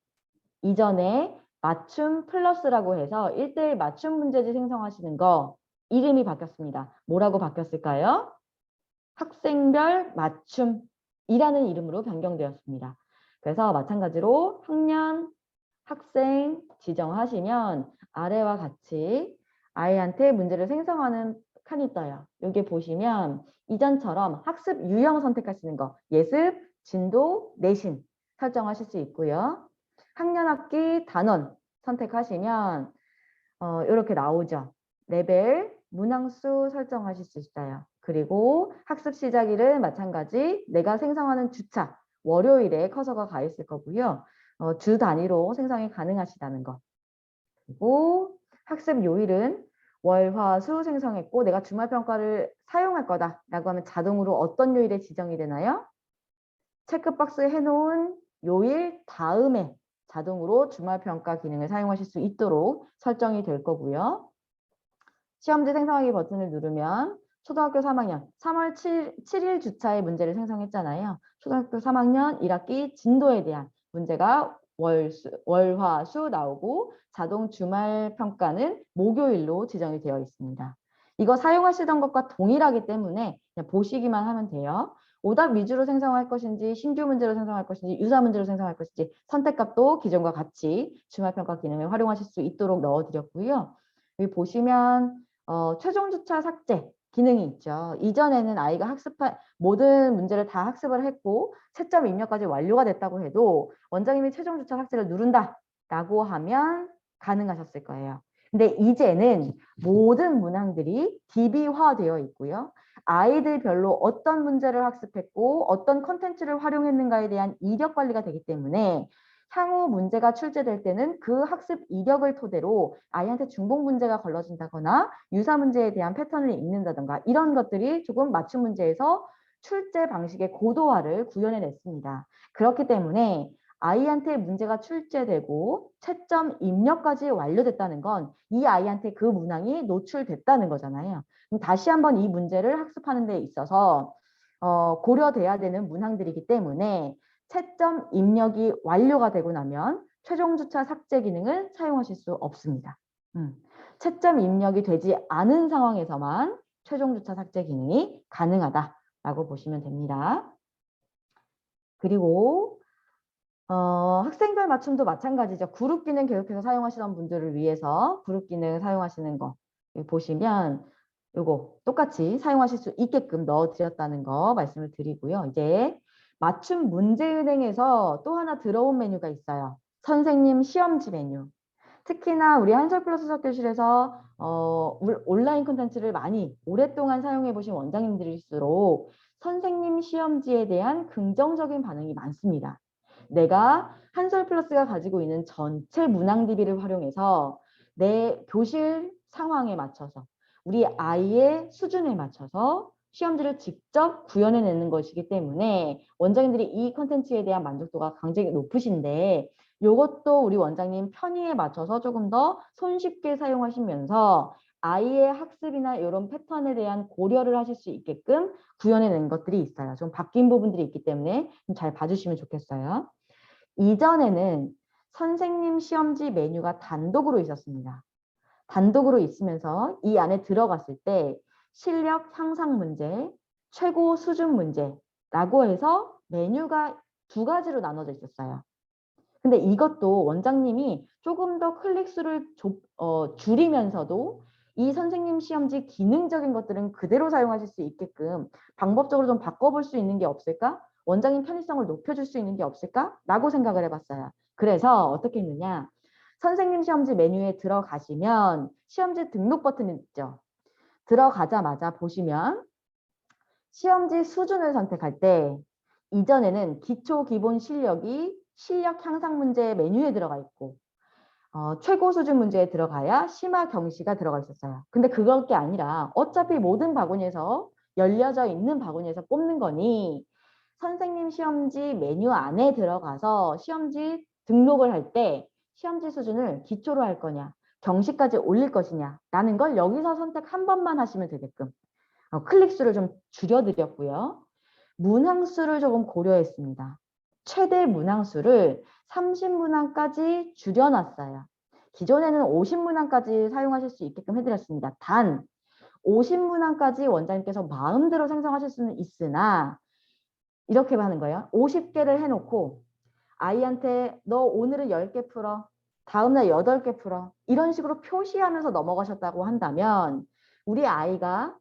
이전에 맞춤 플러스라고 해서 1:1 맞춤 문제지 생성하시는 거 이름이 바뀌었습니다. 뭐라고 바뀌었을까요? 학생별 맞춤이라는 이름으로 변경되었습니다. 그래서 마찬가지로 학년, 학생 지정하시면 아래와 같이 아이한테 문제를 생성하는 칸이 떠요. 여기 보시면 이전처럼 학습 유형 선택하시는 거 예습, 진도, 내신 설정하실 수 있고요. 학년, 학기, 단원 선택하시면 이렇게 나오죠. 레벨, 문항수 설정하실 수 있어요. 그리고 학습 시작일은 마찬가지 내가 생성하는 주차, 월요일에 커서가 가 있을 거고요. 주 단위로 생성이 가능하시다는 거. 그리고 학습 요일은 월, 화, 수 생성했고 내가 주말평가를 사용할 거다라고 하면 자동으로 어떤 요일에 지정이 되나요? 체크박스에 해놓은 요일 다음에 자동으로 주말평가 기능을 사용하실 수 있도록 설정이 될 거고요. 시험지 생성하기 버튼을 누르면 초등학교 3학년 3월 7일 주차에 문제를 생성했잖아요. 초등학교 3학년 1학기 진도에 대한 문제가 월, 화, 수 나오고 자동 주말 평가는 목요일로 지정이 되어 있습니다. 이거 사용하시던 것과 동일하기 때문에 그냥 보시기만 하면 돼요. 오답 위주로 생성할 것인지 신규 문제로 생성할 것인지 유사 문제로 생성할 것인지 선택값도 기존과 같이 주말평가 기능을 활용하실 수 있도록 넣어드렸고요. 여기 보시면 최종 주차 삭제 기능이 있죠. 이전에는 아이가 모든 문제를 다 학습을 했고 채점 입력까지 완료가 됐다고 해도 원장님이 최종 주차 삭제를 누른다라고 하면 가능하셨을 거예요. 근데 이제는 모든 문항들이 DB화되어 있고요. 아이들별로 어떤 문제를 학습했고 어떤 컨텐츠를 활용했는가에 대한 이력 관리가 되기 때문에 향후 문제가 출제될 때는 그 학습 이력을 토대로 아이한테 중복 문제가 걸러진다거나 유사 문제에 대한 패턴을 읽는다던가 이런 것들이 조금 맞춤 문제에서 출제 방식의 고도화를 구현해냈습니다. 그렇기 때문에 아이한테 문제가 출제되고 채점 입력까지 완료됐다는 건 이 아이한테 그 문항이 노출됐다는 거잖아요. 그럼 다시 한번 이 문제를 학습하는 데 있어서 고려돼야 되는 문항들이기 때문에 채점 입력이 완료가 되고 나면 최종 주차 삭제 기능을 사용하실 수 없습니다. 채점 입력이 되지 않은 상황에서만 최종 주차 삭제 기능이 가능하다라고 보시면 됩니다. 그리고 학생별 맞춤도 마찬가지죠. 그룹 기능 계속해서 사용하시던 분들을 위해서 그룹 기능 사용하시는 거 보시면 요거 똑같이 사용하실 수 있게끔 넣어드렸다는 거 말씀을 드리고요. 이제 맞춤 문제은행에서 또 하나 들어온 메뉴가 있어요. 선생님 시험지 메뉴. 특히나 우리 한솔플러스 학교실에서 온라인 콘텐츠를 많이 오랫동안 사용해 보신 원장님들일수록 선생님 시험지에 대한 긍정적인 반응이 많습니다. 내가 한솔 플러스가 가지고 있는 전체 문항 DB를 활용해서 내 교실 상황에 맞춰서 우리 아이의 수준에 맞춰서 시험지를 직접 구현해내는 것이기 때문에 원장님들이 이 컨텐츠에 대한 만족도가 굉장히 높으신데 이것도 우리 원장님 편의에 맞춰서 조금 더 손쉽게 사용하시면서 아이의 학습이나 이런 패턴에 대한 고려를 하실 수 있게끔 구현해낸 것들이 있어요. 좀 바뀐 부분들이 있기 때문에 좀 잘 봐주시면 좋겠어요. 이전에는 선생님 시험지 메뉴가 단독으로 있었습니다. 단독으로 있으면서 이 안에 들어갔을 때 실력 향상 문제, 최고 수준 문제라고 해서 메뉴가 두 가지로 나눠져 있었어요. 근데 이것도 원장님이 조금 더 클릭 수를 줄이면서도 이 선생님 시험지 기능적인 것들은 그대로 사용하실 수 있게끔 방법적으로 좀 바꿔볼 수 있는 게 없을까? 원장님 편의성을 높여줄 수 있는 게 없을까? 라고 생각을 해봤어요. 그래서 어떻게 했느냐? 선생님 시험지 메뉴에 들어가시면 시험지 등록 버튼이 있죠. 들어가자마자 보시면 시험지 수준을 선택할 때 이전에는 기초 기본 실력이 실력 향상 문제 메뉴에 들어가 있고 최고 수준 문제에 들어가야 심화 경시가 들어가 있었어요. 근데 그럴 게 아니라 어차피 모든 바구니에서 열려져 있는 바구니에서 뽑는 거니 선생님 시험지 메뉴 안에 들어가서 시험지 등록을 할 때 시험지 수준을 기초로 할 거냐 경시까지 올릴 것이냐 라는 걸 여기서 선택 한 번만 하시면 되게끔 클릭 수를 좀 줄여드렸고요. 문항 수를 조금 고려했습니다. 최대 문항 수를 30문항까지 줄여놨어요. 기존에는 50문항까지 사용하실 수 있게끔 해드렸습니다. 단 50문항까지 원장님께서 마음대로 생성하실 수는 있으나 이렇게 하는 거예요. 50개를 해놓고 아이한테 너 오늘은 10개 풀어. 다음날 8개 풀어. 이런 식으로 표시하면서 넘어가셨다고 한다면 우리 아이가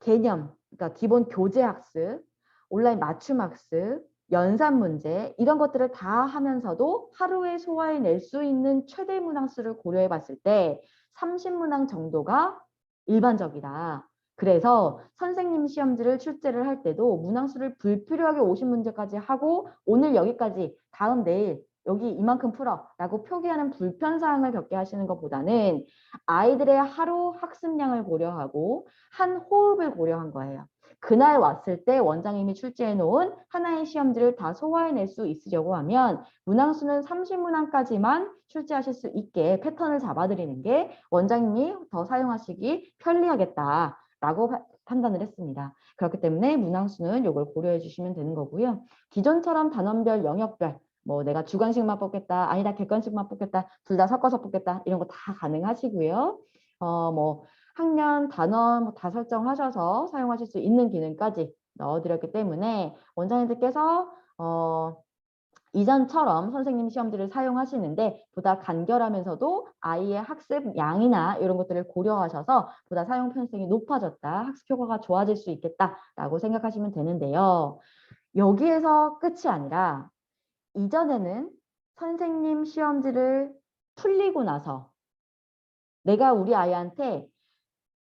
개념, 그러니까 기본 교재 학습, 온라인 맞춤 학습, 연산 문제 이런 것들을 다 하면서도 하루에 소화해낼 수 있는 최대 문항 수를 고려해 봤을 때 30문항 정도가 일반적이다. 그래서 선생님 시험지를 출제를 할 때도 문항 수를 불필요하게 50문제까지 하고 오늘 여기까지 다음 내일 여기 이만큼 풀어 라고 표기하는 불편사항을 겪게 하시는 것보다는 아이들의 하루 학습량을 고려하고 한 호흡을 고려한 거예요. 그날 왔을 때 원장님이 출제해 놓은 하나의 시험지를 다 소화해낼 수 있으려고 하면 문항수는 30문항까지만 출제하실 수 있게 패턴을 잡아드리는 게 원장님이 더 사용하시기 편리하겠다라고 판단을 했습니다. 그렇기 때문에 문항수는 이걸 고려해 주시면 되는 거고요. 기존처럼 단원별, 영역별 뭐 내가 주관식만 뽑겠다, 아니다 객관식만 뽑겠다, 둘 다 섞어서 뽑겠다 이런 거 다 가능하시고요. 뭐 학년, 단원 다 설정하셔서 사용하실 수 있는 기능까지 넣어드렸기 때문에 원장님들께서 이전처럼 선생님 시험지를 사용하시는데 보다 간결하면서도 아이의 학습 양이나 이런 것들을 고려하셔서 보다 사용 편의성이 높아졌다, 학습 효과가 좋아질 수 있겠다라고 생각하시면 되는데요. 여기에서 끝이 아니라 이전에는 선생님 시험지를 풀리고 나서 내가 우리 아이한테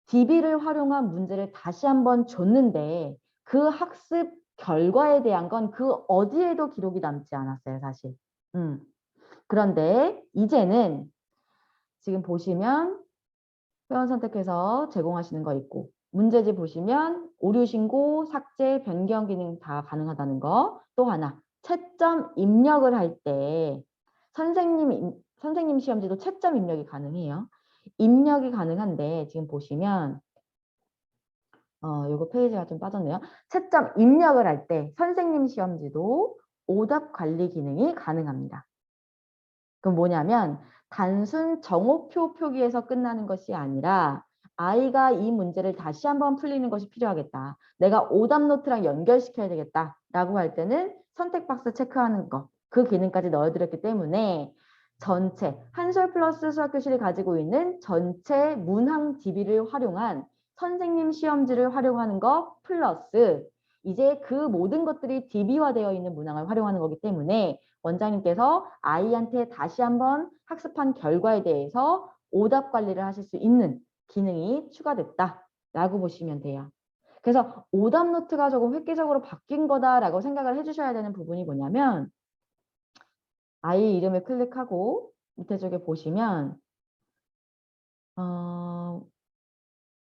DB를 활용한 문제를 다시 한번 줬는데 그 학습 결과에 대한 건 그 어디에도 기록이 남지 않았어요, 사실. 그런데 이제는 지금 보시면 회원 선택해서 제공하시는 거 있고 문제지 보시면 오류 신고, 삭제, 변경 기능 다 가능하다는 거. 또 하나, 채점 입력을 할 때 선생님 시험지도 채점 입력이 가능해요. 입력이 가능한데 지금 보시면 요거 페이지가 좀 빠졌네요. 채점 입력을 할 때 선생님 시험지도 오답 관리 기능이 가능합니다. 그럼 뭐냐면 단순 정오표 표기에서 끝나는 것이 아니라 아이가 이 문제를 다시 한번 풀리는 것이 필요하겠다. 내가 오답 노트랑 연결시켜야 되겠다라고 할 때는 선택 박스 체크하는 거, 그 기능까지 넣어드렸기 때문에 전체 한솔 플러스 수학교실이 가지고 있는 전체 문항 DB를 활용한 선생님 시험지를 활용하는 거 플러스 이제 그 모든 것들이 DB화되어 있는 문항을 활용하는 거기 때문에 원장님께서 아이한테 다시 한번 학습한 결과에 대해서 오답 관리를 하실 수 있는 기능이 추가됐다라고 보시면 돼요. 그래서 오답 노트가 조금 획기적으로 바뀐 거다라고 생각을 해주셔야 되는 부분이 뭐냐면 아이 이름을 클릭하고 밑에 쪽에 보시면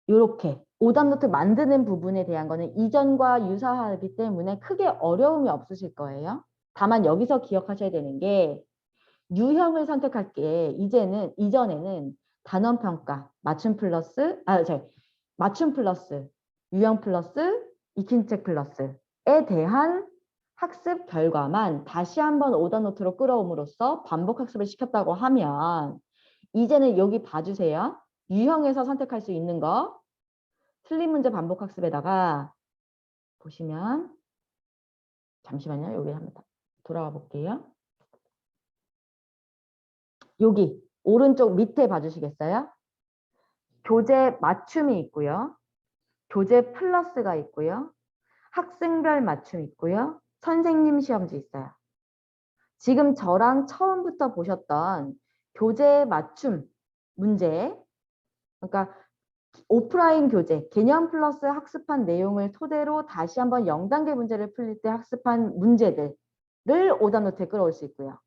이렇게 오답노트 만드는 부분에 대한 거는 이전과 유사하기 때문에 크게 어려움이 없으실 거예요. 다만 여기서 기억하셔야 되는 게 유형을 선택할게. 이전에는 단원 평가, 맞춤 플러스, 유형 플러스, 익힌책 플러스에 대한 학습 결과만 다시 한번 오답노트로 끌어옴으로써 반복 학습을 시켰다고 하면 이제는 여기 봐주세요. 유형에서 선택할 수 있는 거 틀린 문제 반복 학습에다가 보시면 잠시만요. 여기 한번 돌아가 볼게요. 여기 오른쪽 밑에 봐주시겠어요? 교재 맞춤이 있고요. 교재 플러스가 있고요. 학생별 맞춤 있고요. 선생님 시험지 있어요. 지금 저랑 처음부터 보셨던 교재 맞춤 문제, 그러니까 오프라인 교재, 개념 플러스 학습한 내용을 토대로 다시 한번 0단계 문제를 풀릴 때 학습한 문제들을 오답노트에 끌어올 수 있고요.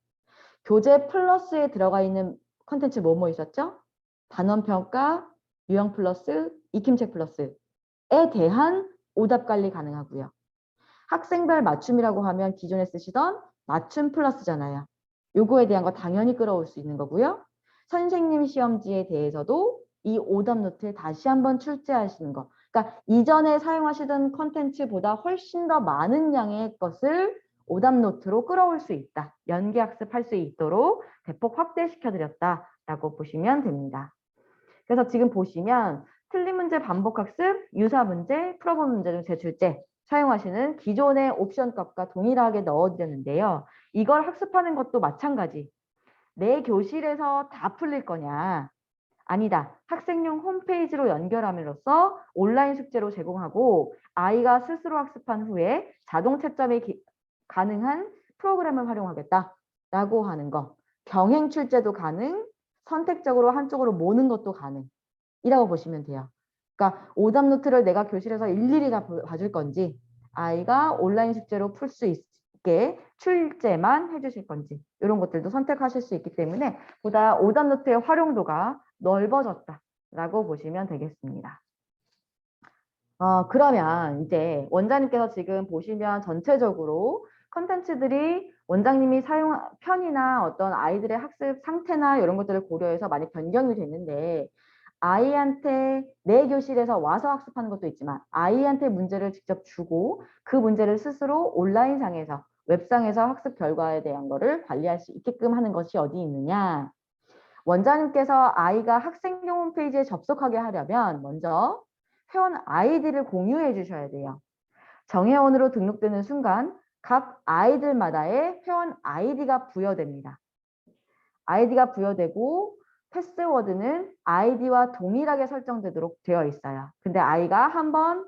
교재 플러스에 들어가 있는 컨텐츠 뭐뭐 있었죠? 단원평가, 유형 플러스, 익힘책 플러스에 대한 오답 관리 가능하고요. 학생별 맞춤이라고 하면 기존에 쓰시던 맞춤 플러스잖아요. 요거에 대한 거 당연히 끌어올 수 있는 거고요. 선생님 시험지에 대해서도 이 오답 노트에 다시 한번 출제하시는 거. 그러니까 이전에 사용하시던 컨텐츠보다 훨씬 더 많은 양의 것을 오답 노트로 끌어올 수 있다. 연계학습할 수 있도록 대폭 확대시켜드렸다라고 보시면 됩니다. 그래서 지금 보시면 틀린 문제 반복학습, 유사 문제, 풀어본 문제 중 제출제 사용하시는 기존의 옵션 값과 동일하게 넣어드렸는데요. 이걸 학습하는 것도 마찬가지. 내 교실에서 다 풀릴 거냐? 아니다. 학생용 홈페이지로 연결함으로써 온라인 숙제로 제공하고 아이가 스스로 학습한 후에 자동 채점이 가능한 프로그램을 활용하겠다라고 하는 거. 병행 출제도 가능, 선택적으로 한쪽으로 모는 것도 가능이라고 보시면 돼요. 그러니까 오답 노트를 내가 교실에서 일일이 다 봐줄 건지 아이가 온라인 숙제로 풀 수 있게 출제만 해주실 건지 이런 것들도 선택하실 수 있기 때문에 보다 오답 노트의 활용도가 넓어졌다라고 보시면 되겠습니다. 그러면 이제 원장님께서 지금 보시면 전체적으로 컨텐츠들이 원장님이 사용 편이나 어떤 아이들의 학습 상태나 이런 것들을 고려해서 많이 변경이 됐는데 아이한테 내 교실에서 와서 학습하는 것도 있지만 아이한테 문제를 직접 주고 그 문제를 스스로 온라인상에서 웹상에서 학습 결과에 대한 거를 관리할 수 있게끔 하는 것이 어디 있느냐. 원장님께서 아이가 학생용 홈페이지에 접속하게 하려면 먼저 회원 아이디를 공유해 주셔야 돼요. 정회원으로 등록되는 순간 각 아이들마다의 회원 아이디가 부여됩니다. 아이디가 부여되고 패스워드는 아이디와 동일하게 설정되도록 되어 있어요. 근데 아이가 한번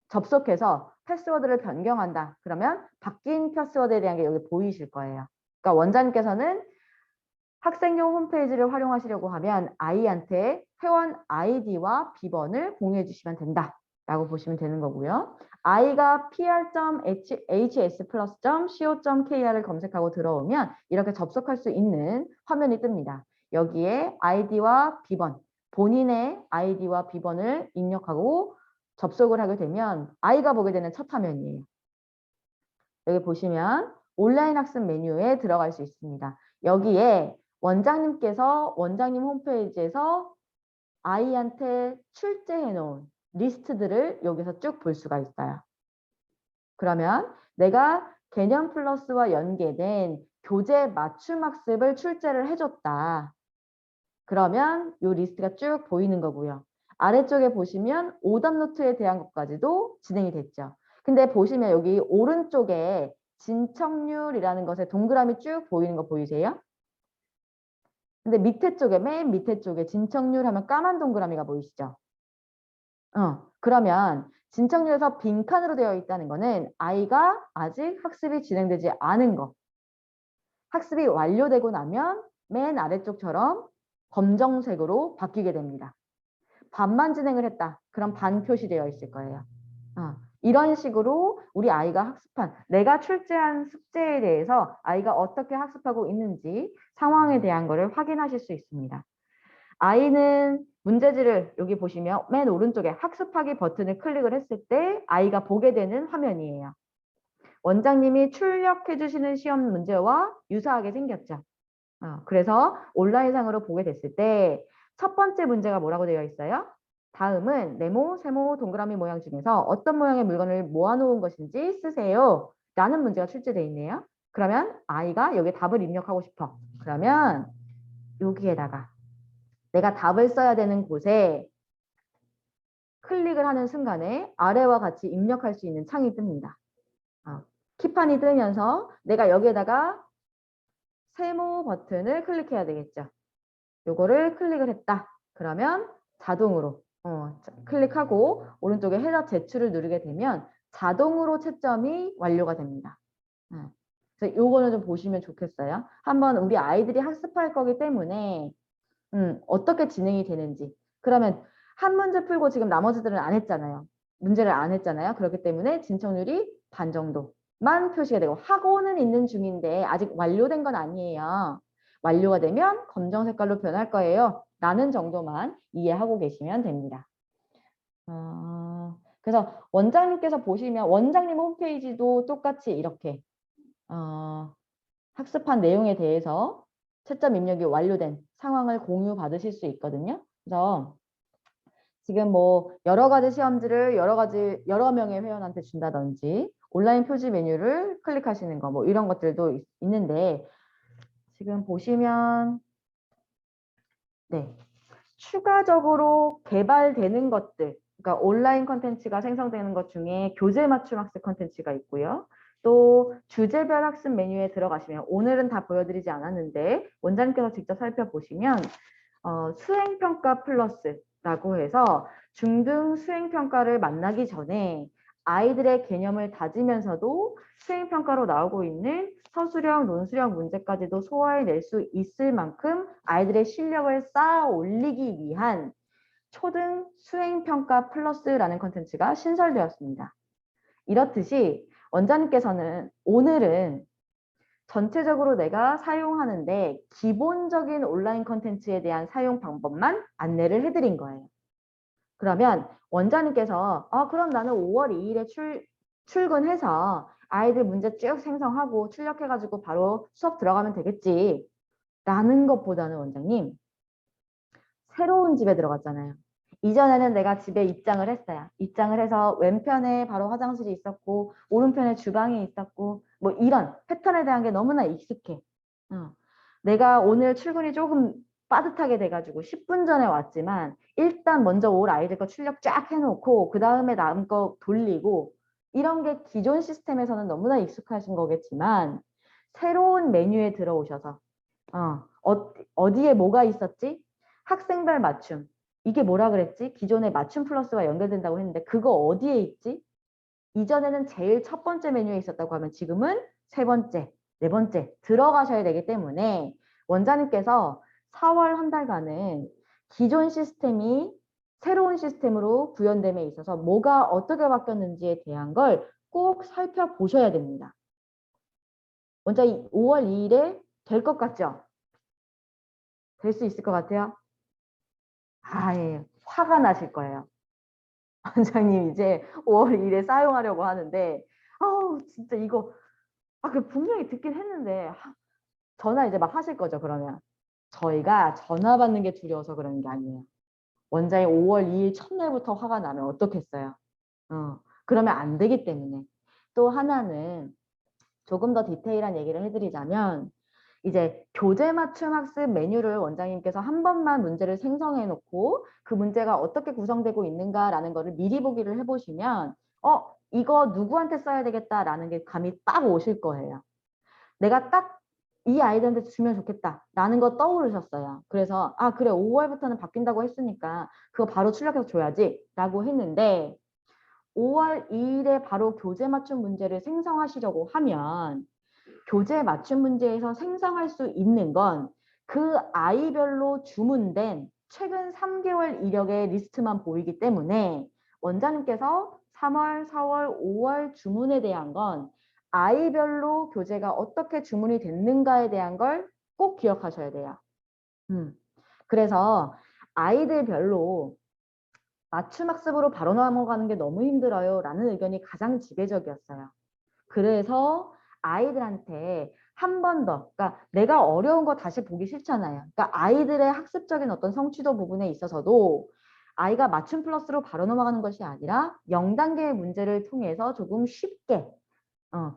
접속해서 패스워드를 변경한다. 그러면 바뀐 패스워드에 대한 게 여기 보이실 거예요. 그러니까 원장님께서는 학생용 홈페이지를 활용하시려고 하면 아이한테 회원 아이디와 비번을 공유해 주시면 된다라고 보시면 되는 거고요. 아이가 pr.hsplus.co.kr을 검색하고 들어오면 이렇게 접속할 수 있는 화면이 뜹니다. 여기에 아이디와 비번, 본인의 아이디와 비번을 입력하고 접속을 하게 되면 아이가 보게 되는 첫 화면이에요. 여기 보시면 온라인 학습 메뉴에 들어갈 수 있습니다. 여기에 원장님께서 원장님 홈페이지에서 아이한테 출제해 놓은 리스트들을 여기서 쭉 볼 수가 있어요. 그러면 내가 개념 플러스와 연계된 교재 맞춤 학습을 출제를 해줬다. 그러면 이 리스트가 쭉 보이는 거고요. 아래쪽에 보시면 오답 노트에 대한 것까지도 진행이 됐죠. 근데 보시면 여기 오른쪽에 진척률이라는 것에 동그라미 쭉 보이는 거 보이세요? 근데 맨 밑에 쪽에 진척률 하면 까만 동그라미가 보이시죠? 그러면 진척률에서 빈칸으로 되어 있다는 거는 아이가 아직 학습이 진행되지 않은 거. 학습이 완료되고 나면 맨 아래쪽처럼 검정색으로 바뀌게 됩니다. 반만 진행을 했다. 그럼 반 표시되어 있을 거예요. 이런 식으로 우리 아이가 학습한, 내가 출제한 숙제에 대해서 아이가 어떻게 학습하고 있는지 상황에 대한 거를 확인하실 수 있습니다. 아이는 문제지를 여기 보시면 맨 오른쪽에 학습하기 버튼을 클릭을 했을 때 아이가 보게 되는 화면이에요. 원장님이 출력해 주시는 시험 문제와 유사하게 생겼죠. 그래서 온라인상으로 보게 됐을 때 첫 번째 문제가 뭐라고 되어 있어요? 다음은 네모, 세모, 동그라미 모양 중에서 어떤 모양의 물건을 모아놓은 것인지 쓰세요. 라는 문제가 출제되어 있네요. 그러면 아이가 여기 답을 입력하고 싶어. 그러면 여기에다가 내가 답을 써야 되는 곳에 클릭을 하는 순간에 아래와 같이 입력할 수 있는 창이 뜹니다. 키판이 뜨면서 내가 여기에다가 세모 버튼을 클릭해야 되겠죠. 요거를 클릭을 했다. 그러면 자동으로 클릭하고 오른쪽에 해답 제출을 누르게 되면 자동으로 채점이 완료가 됩니다. 그래서 요거는 좀 보시면 좋겠어요. 한번 우리 아이들이 학습할 거기 때문에 어떻게 진행이 되는지. 그러면 한 문제 풀고 지금 나머지들은 안 했잖아요. 문제를 안 했잖아요. 그렇기 때문에 진척률이 반 정도만 표시가 되고 하고는 있는 중인데 아직 완료된 건 아니에요. 완료가 되면 검정 색깔로 변할 거예요. 라는 정도만 이해하고 계시면 됩니다. 그래서 원장님께서 보시면 원장님 홈페이지도 똑같이 이렇게 학습한 내용에 대해서 채점 입력이 완료된 상황을 공유 받으실 수 있거든요. 그래서 지금 뭐 여러 가지 시험지를 여러 명의 회원한테 준다든지 온라인 표지 메뉴를 클릭하시는 거 뭐 이런 것들도 있는데 지금 보시면 네. 추가적으로 개발되는 것들, 그러니까 온라인 컨텐츠가 생성되는 것 중에 교재 맞춤 학습 컨텐츠가 있고요. 또 주제별 학습 메뉴에 들어가시면 오늘은 다 보여드리지 않았는데 원장님께서 직접 살펴보시면 수행평가 플러스라고 해서 중등 수행평가를 만나기 전에 아이들의 개념을 다지면서도 수행평가로 나오고 있는 서술형, 논술형 문제까지도 소화해낼 수 있을 만큼 아이들의 실력을 쌓아 올리기 위한 초등 수행평가 플러스라는 컨텐츠가 신설되었습니다. 이렇듯이 원장님께서는 오늘은 전체적으로 내가 사용하는데 기본적인 온라인 컨텐츠에 대한 사용 방법만 안내를 해드린 거예요. 그러면 원장님께서 그럼 나는 5월 2일에 출근해서 아이들 문제 쭉 생성하고 출력해가지고 바로 수업 들어가면 되겠지 라는 것보다는 원장님 새로운 집에 들어갔잖아요. 이전에는 내가 집에 입장을 했어요. 입장을 해서 왼편에 바로 화장실이 있었고 오른편에 주방이 있었고 뭐 이런 패턴에 대한 게 너무나 익숙해. 내가 오늘 출근이 조금 빠듯하게 돼가지고 10분 전에 왔지만 일단 먼저 올 아이들 거 출력 쫙 해놓고 그 다음에 남은 거 돌리고 이런 게 기존 시스템에서는 너무나 익숙하신 거겠지만 새로운 메뉴에 들어오셔서 어디에 뭐가 있었지? 학생별 맞춤. 이게 뭐라 그랬지? 기존에 맞춤 플러스와 연결된다고 했는데 그거 어디에 있지? 이전에는 제일 첫 번째 메뉴에 있었다고 하면 지금은 세 번째, 네 번째 들어가셔야 되기 때문에 원장님께서 4월 한 달간은 기존 시스템이 새로운 시스템으로 구현됨에 있어서 뭐가 어떻게 바뀌었는지에 대한 걸 꼭 살펴보셔야 됩니다. 원장님 5월 2일에 될 것 같죠? 될 수 있을 것 같아요? 예. 화가 나실 거예요. 원장님 이제 5월 2일에 사용하려고 하는데 진짜 이거 그 분명히 듣긴 했는데 전화 이제 막 하실 거죠. 그러면 저희가 전화 받는 게 두려워서 그러는 게 아니에요. 원장님 5월 2일 첫날부터 화가 나면 어떻겠어요? 그러면 안 되기 때문에. 또 하나는 조금 더 디테일한 얘기를 해드리자면 이제 교재 맞춤 학습 메뉴를 원장님께서 한 번만 문제를 생성해 놓고 그 문제가 어떻게 구성되고 있는가라는 거를 미리 보기를 해보시면 이거 누구한테 써야 되겠다라는 게 감이 딱 오실 거예요. 내가 딱 이 아이들한테 주면 좋겠다라는 거 떠오르셨어요. 그래서 그래 5월부터는 바뀐다고 했으니까 그거 바로 출력해서 줘야지 라고 했는데 5월 2일에 바로 교재 맞춤 문제를 생성하시려고 하면 교재 맞춤 문제에서 생성할 수 있는 건 그 아이별로 주문된 최근 3개월 이력의 리스트만 보이기 때문에 원장님께서 3월, 4월, 5월 주문에 대한 건 아이별로 교재가 어떻게 주문이 됐는가에 대한 걸 꼭 기억하셔야 돼요. 그래서 아이들별로 맞춤학습으로 바로 넘어가는 게 너무 힘들어요 라는 의견이 가장 지배적이었어요. 그래서 아이들한테 한 번 더, 그러니까 내가 어려운 거 다시 보기 싫잖아요. 그러니까 아이들의 학습적인 어떤 성취도 부분에 있어서도 아이가 맞춤 플러스로 바로 넘어가는 것이 아니라 0단계의 문제를 통해서 조금 쉽게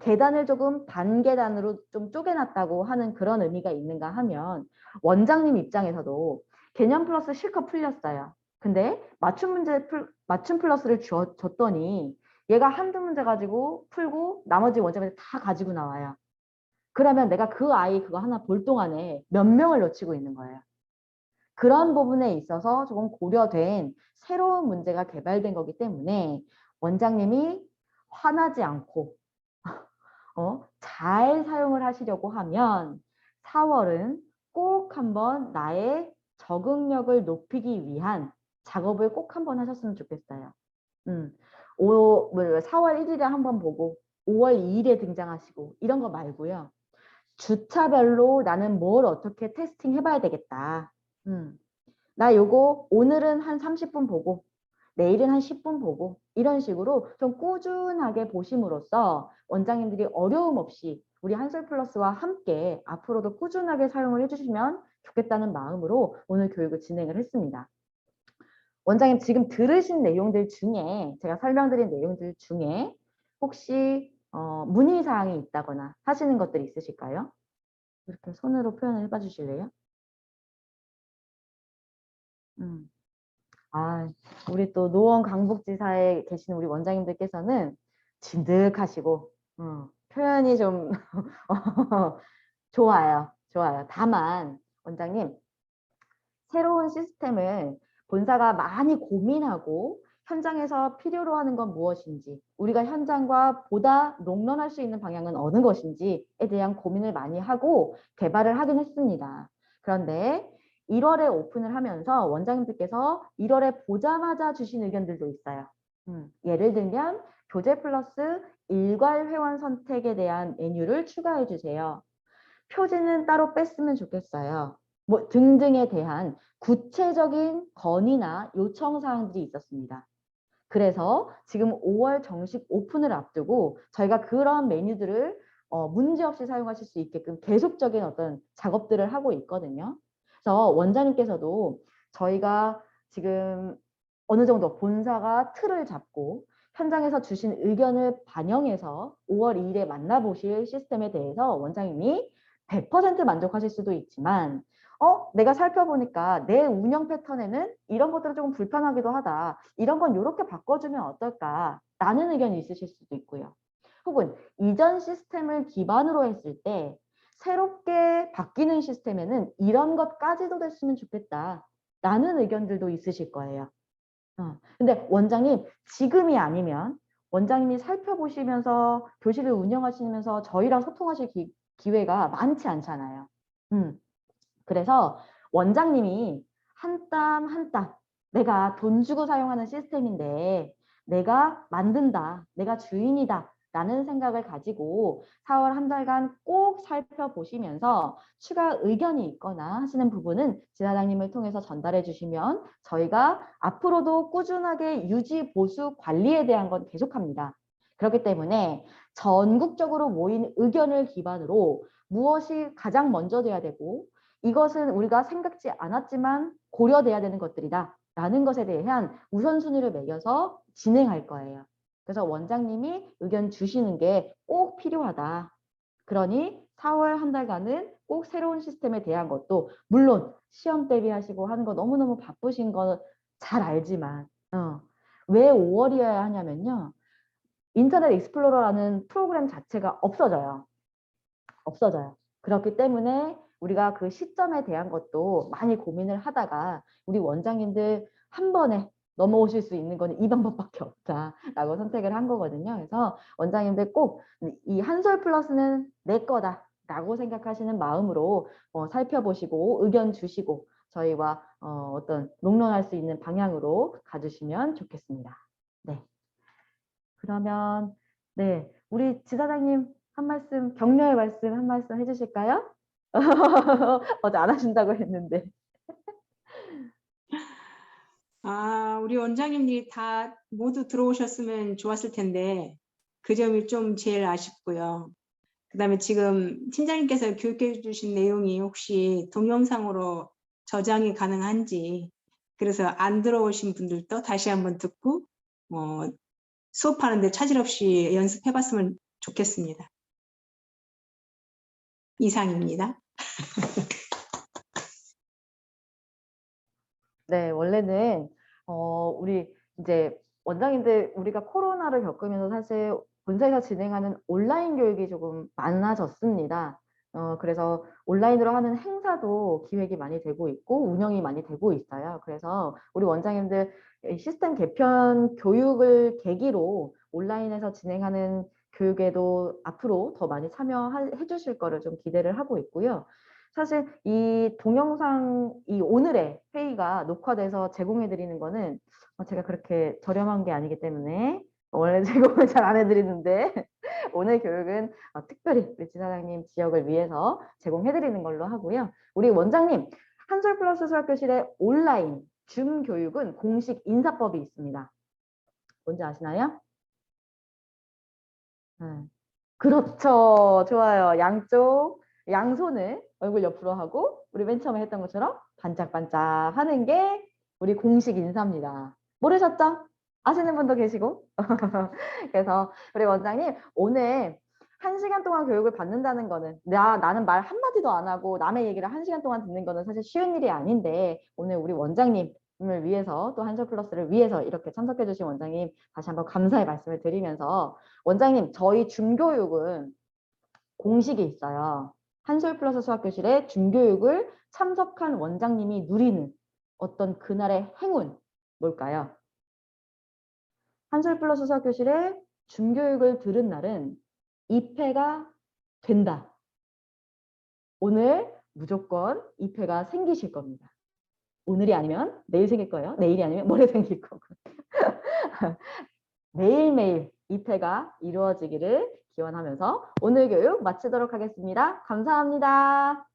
계단을 조금 반계단으로 좀 쪼개놨다고 하는 그런 의미가 있는가 하면 원장님 입장에서도 개념 플러스 실컷 풀렸어요. 근데 맞춤 플러스를 줬더니 얘가 한두 문제 가지고 풀고 나머지 원장님들 다 가지고 나와요. 그러면 내가 그 아이 그거 하나 볼 동안에 몇 명을 놓치고 있는 거예요. 그런 부분에 있어서 조금 고려된 새로운 문제가 개발된 거기 때문에 원장님이 화나지 않고 잘 사용을 하시려고 하면 4월은 꼭 한번 나의 적응력을 높이기 위한 작업을 꼭 한번 하셨으면 좋겠어요. 4월 1일에 한번 보고 5월 2일에 등장하시고 이런 거 말고요. 주차별로 나는 뭘 어떻게 테스팅 해봐야 되겠다. 나 요거 오늘은 한 30분 보고 내일은 한 10분 보고 이런 식으로 좀 꾸준하게 보심으로써 원장님들이 어려움 없이 우리 한솔플러스와 함께 앞으로도 꾸준하게 사용을 해주시면 좋겠다는 마음으로 오늘 교육을 진행을 했습니다. 원장님 지금 들으신 내용들 중에 제가 설명드린 내용들 중에 혹시 문의사항이 있다거나 하시는 것들이 있으실까요? 이렇게 손으로 표현을 해봐 주실래요? 음. 아, 우리 또 노원 강북지사에 계신 우리 원장님들께서는 진득하시고 표현이 좀 좋아요. 좋아요. 다만 원장님 새로운 시스템을 본사가 많이 고민하고 현장에서 필요로 하는 건 무엇인지 우리가 현장과 보다 롱런할 수 있는 방향은 어느 것인지에 대한 고민을 많이 하고 개발을 하긴 했습니다. 그런데 1월에 오픈을 하면서 원장님들께서 1월에 보자마자 주신 의견들도 있어요. 예를 들면 교재 플러스 일괄 회원 선택에 대한 메뉴를 추가해 주세요. 표지는 따로 뺐으면 좋겠어요. 뭐 등등에 대한 구체적인 건의나 요청 사항들이 있었습니다. 그래서 지금 5월 정식 오픈을 앞두고 저희가 그런 메뉴들을 문제없이 사용하실 수 있게끔 계속적인 어떤 작업들을 하고 있거든요. 그래서 원장님께서도 저희가 지금 어느 정도 본사가 틀을 잡고 현장에서 주신 의견을 반영해서 5월 2일에 만나보실 시스템에 대해서 원장님이 100% 만족하실 수도 있지만 내가 살펴보니까 내 운영 패턴에는 이런 것들은 조금 불편하기도 하다. 이런 건 이렇게 바꿔주면 어떨까? 라는 의견이 있으실 수도 있고요. 혹은 이전 시스템을 기반으로 했을 때 새롭게 바뀌는 시스템에는 이런 것까지도 됐으면 좋겠다. 라는 의견들도 있으실 거예요. 근데 원장님 지금이 아니면 원장님이 살펴보시면서 교실을 운영하시면서 저희랑 소통하실 기회가 많지 않잖아요. 그래서 원장님이 한 땀 한 땀 내가 돈 주고 사용하는 시스템인데 내가 만든다, 내가 주인이다 라는 생각을 가지고 4월 한 달간 꼭 살펴보시면서 추가 의견이 있거나 하시는 부분은 지사장님을 통해서 전달해 주시면 저희가 앞으로도 꾸준하게 유지, 보수, 관리에 대한 건 계속합니다. 그렇기 때문에 전국적으로 모인 의견을 기반으로 무엇이 가장 먼저 돼야 되고 이것은 우리가 생각지 않았지만 고려돼야 되는 것들이다 라는 것에 대한 우선순위를 매겨서 진행할 거예요. 그래서 원장님이 의견 주시는 게 꼭 필요하다. 그러니 4월 한 달간은 꼭 새로운 시스템에 대한 것도 물론 시험 대비하시고 하는 거 너무너무 바쁘신 거 잘 알지만 왜 5월이어야 하냐면요. 인터넷 익스플로러라는 프로그램 자체가 없어져요. 없어져요. 그렇기 때문에 우리가 그 시점에 대한 것도 많이 고민을 하다가 우리 원장님들 한 번에 넘어오실 수 있는 거는 이 방법밖에 없다라고 선택을 한 거거든요. 그래서 원장님들 꼭 이 한솔 플러스는 내 거다라고 생각하시는 마음으로 살펴보시고 의견 주시고 저희와 어떤 롱런할 수 있는 방향으로 가주시면 좋겠습니다. 네. 그러면 네, 우리 지사장님 한 말씀, 격려의 말씀 한 말씀 해주실까요? 어제 안 하신다고 했는데. 우리 원장님들이 다 모두 들어오셨으면 좋았을 텐데 그 점이 좀 제일 아쉽고요. 그다음에 지금 팀장님께서 교육해 주신 내용이 혹시 동영상으로 저장이 가능한지, 그래서 안 들어오신 분들도 다시 한번 듣고 수업하는데 차질 없이 연습해 봤으면 좋겠습니다. 이상입니다. 네, 원래는 우리 이제 원장님들 우리가 코로나를 겪으면서 사실 본사에서 진행하는 온라인 교육이 조금 많아졌습니다. 그래서 온라인으로 하는 행사도 기획이 많이 되고 있고 운영이 많이 되고 있어요. 그래서 우리 원장님들 이 시스템 개편 교육을 계기로 온라인에서 진행하는 교육에도 앞으로 더 많이 참여해 주실 거를 좀 기대를 하고 있고요. 사실 이 동영상, 이 오늘의 회의가 녹화돼서 제공해 드리는 거는 제가 그렇게 저렴한 게 아니기 때문에 원래 제공을 잘 안 해드리는데 오늘 교육은 특별히 우리 지사장님 지역을 위해서 제공해 드리는 걸로 하고요. 우리 원장님, 한솔 플러스 수학교실의 온라인 줌 교육은 공식 인사법이 있습니다. 뭔지 아시나요? 그렇죠. 좋아요. 양손을 얼굴 옆으로 하고 우리 맨 처음에 했던 것처럼 반짝반짝 하는 게 우리 공식 인사입니다. 모르셨죠? 아시는 분도 계시고. 그래서 우리 원장님 오늘 1시간 동안 교육을 받는다는 거는 나는 말 한마디도 안 하고 남의 얘기를 1시간 동안 듣는 거는 사실 쉬운 일이 아닌데 오늘 우리 원장님을 위해서 또 한솔 플러스를 위해서 이렇게 참석해 주신 원장님 다시 한번 감사의 말씀을 드리면서 원장님 저희 중교육은 공식이 있어요. 한솔 플러스 수학교실의 중교육을 참석한 원장님이 누리는 어떤 그날의 행운 뭘까요? 한솔 플러스 수학교실의 중교육을 들은 날은 입회가 된다. 오늘 무조건 입회가 생기실 겁니다. 오늘이 아니면 내일 생길 거예요. 내일이 아니면 모레 생길 거고. 매일매일 입회가 이루어지기를 기원하면서 오늘 교육 마치도록 하겠습니다. 감사합니다.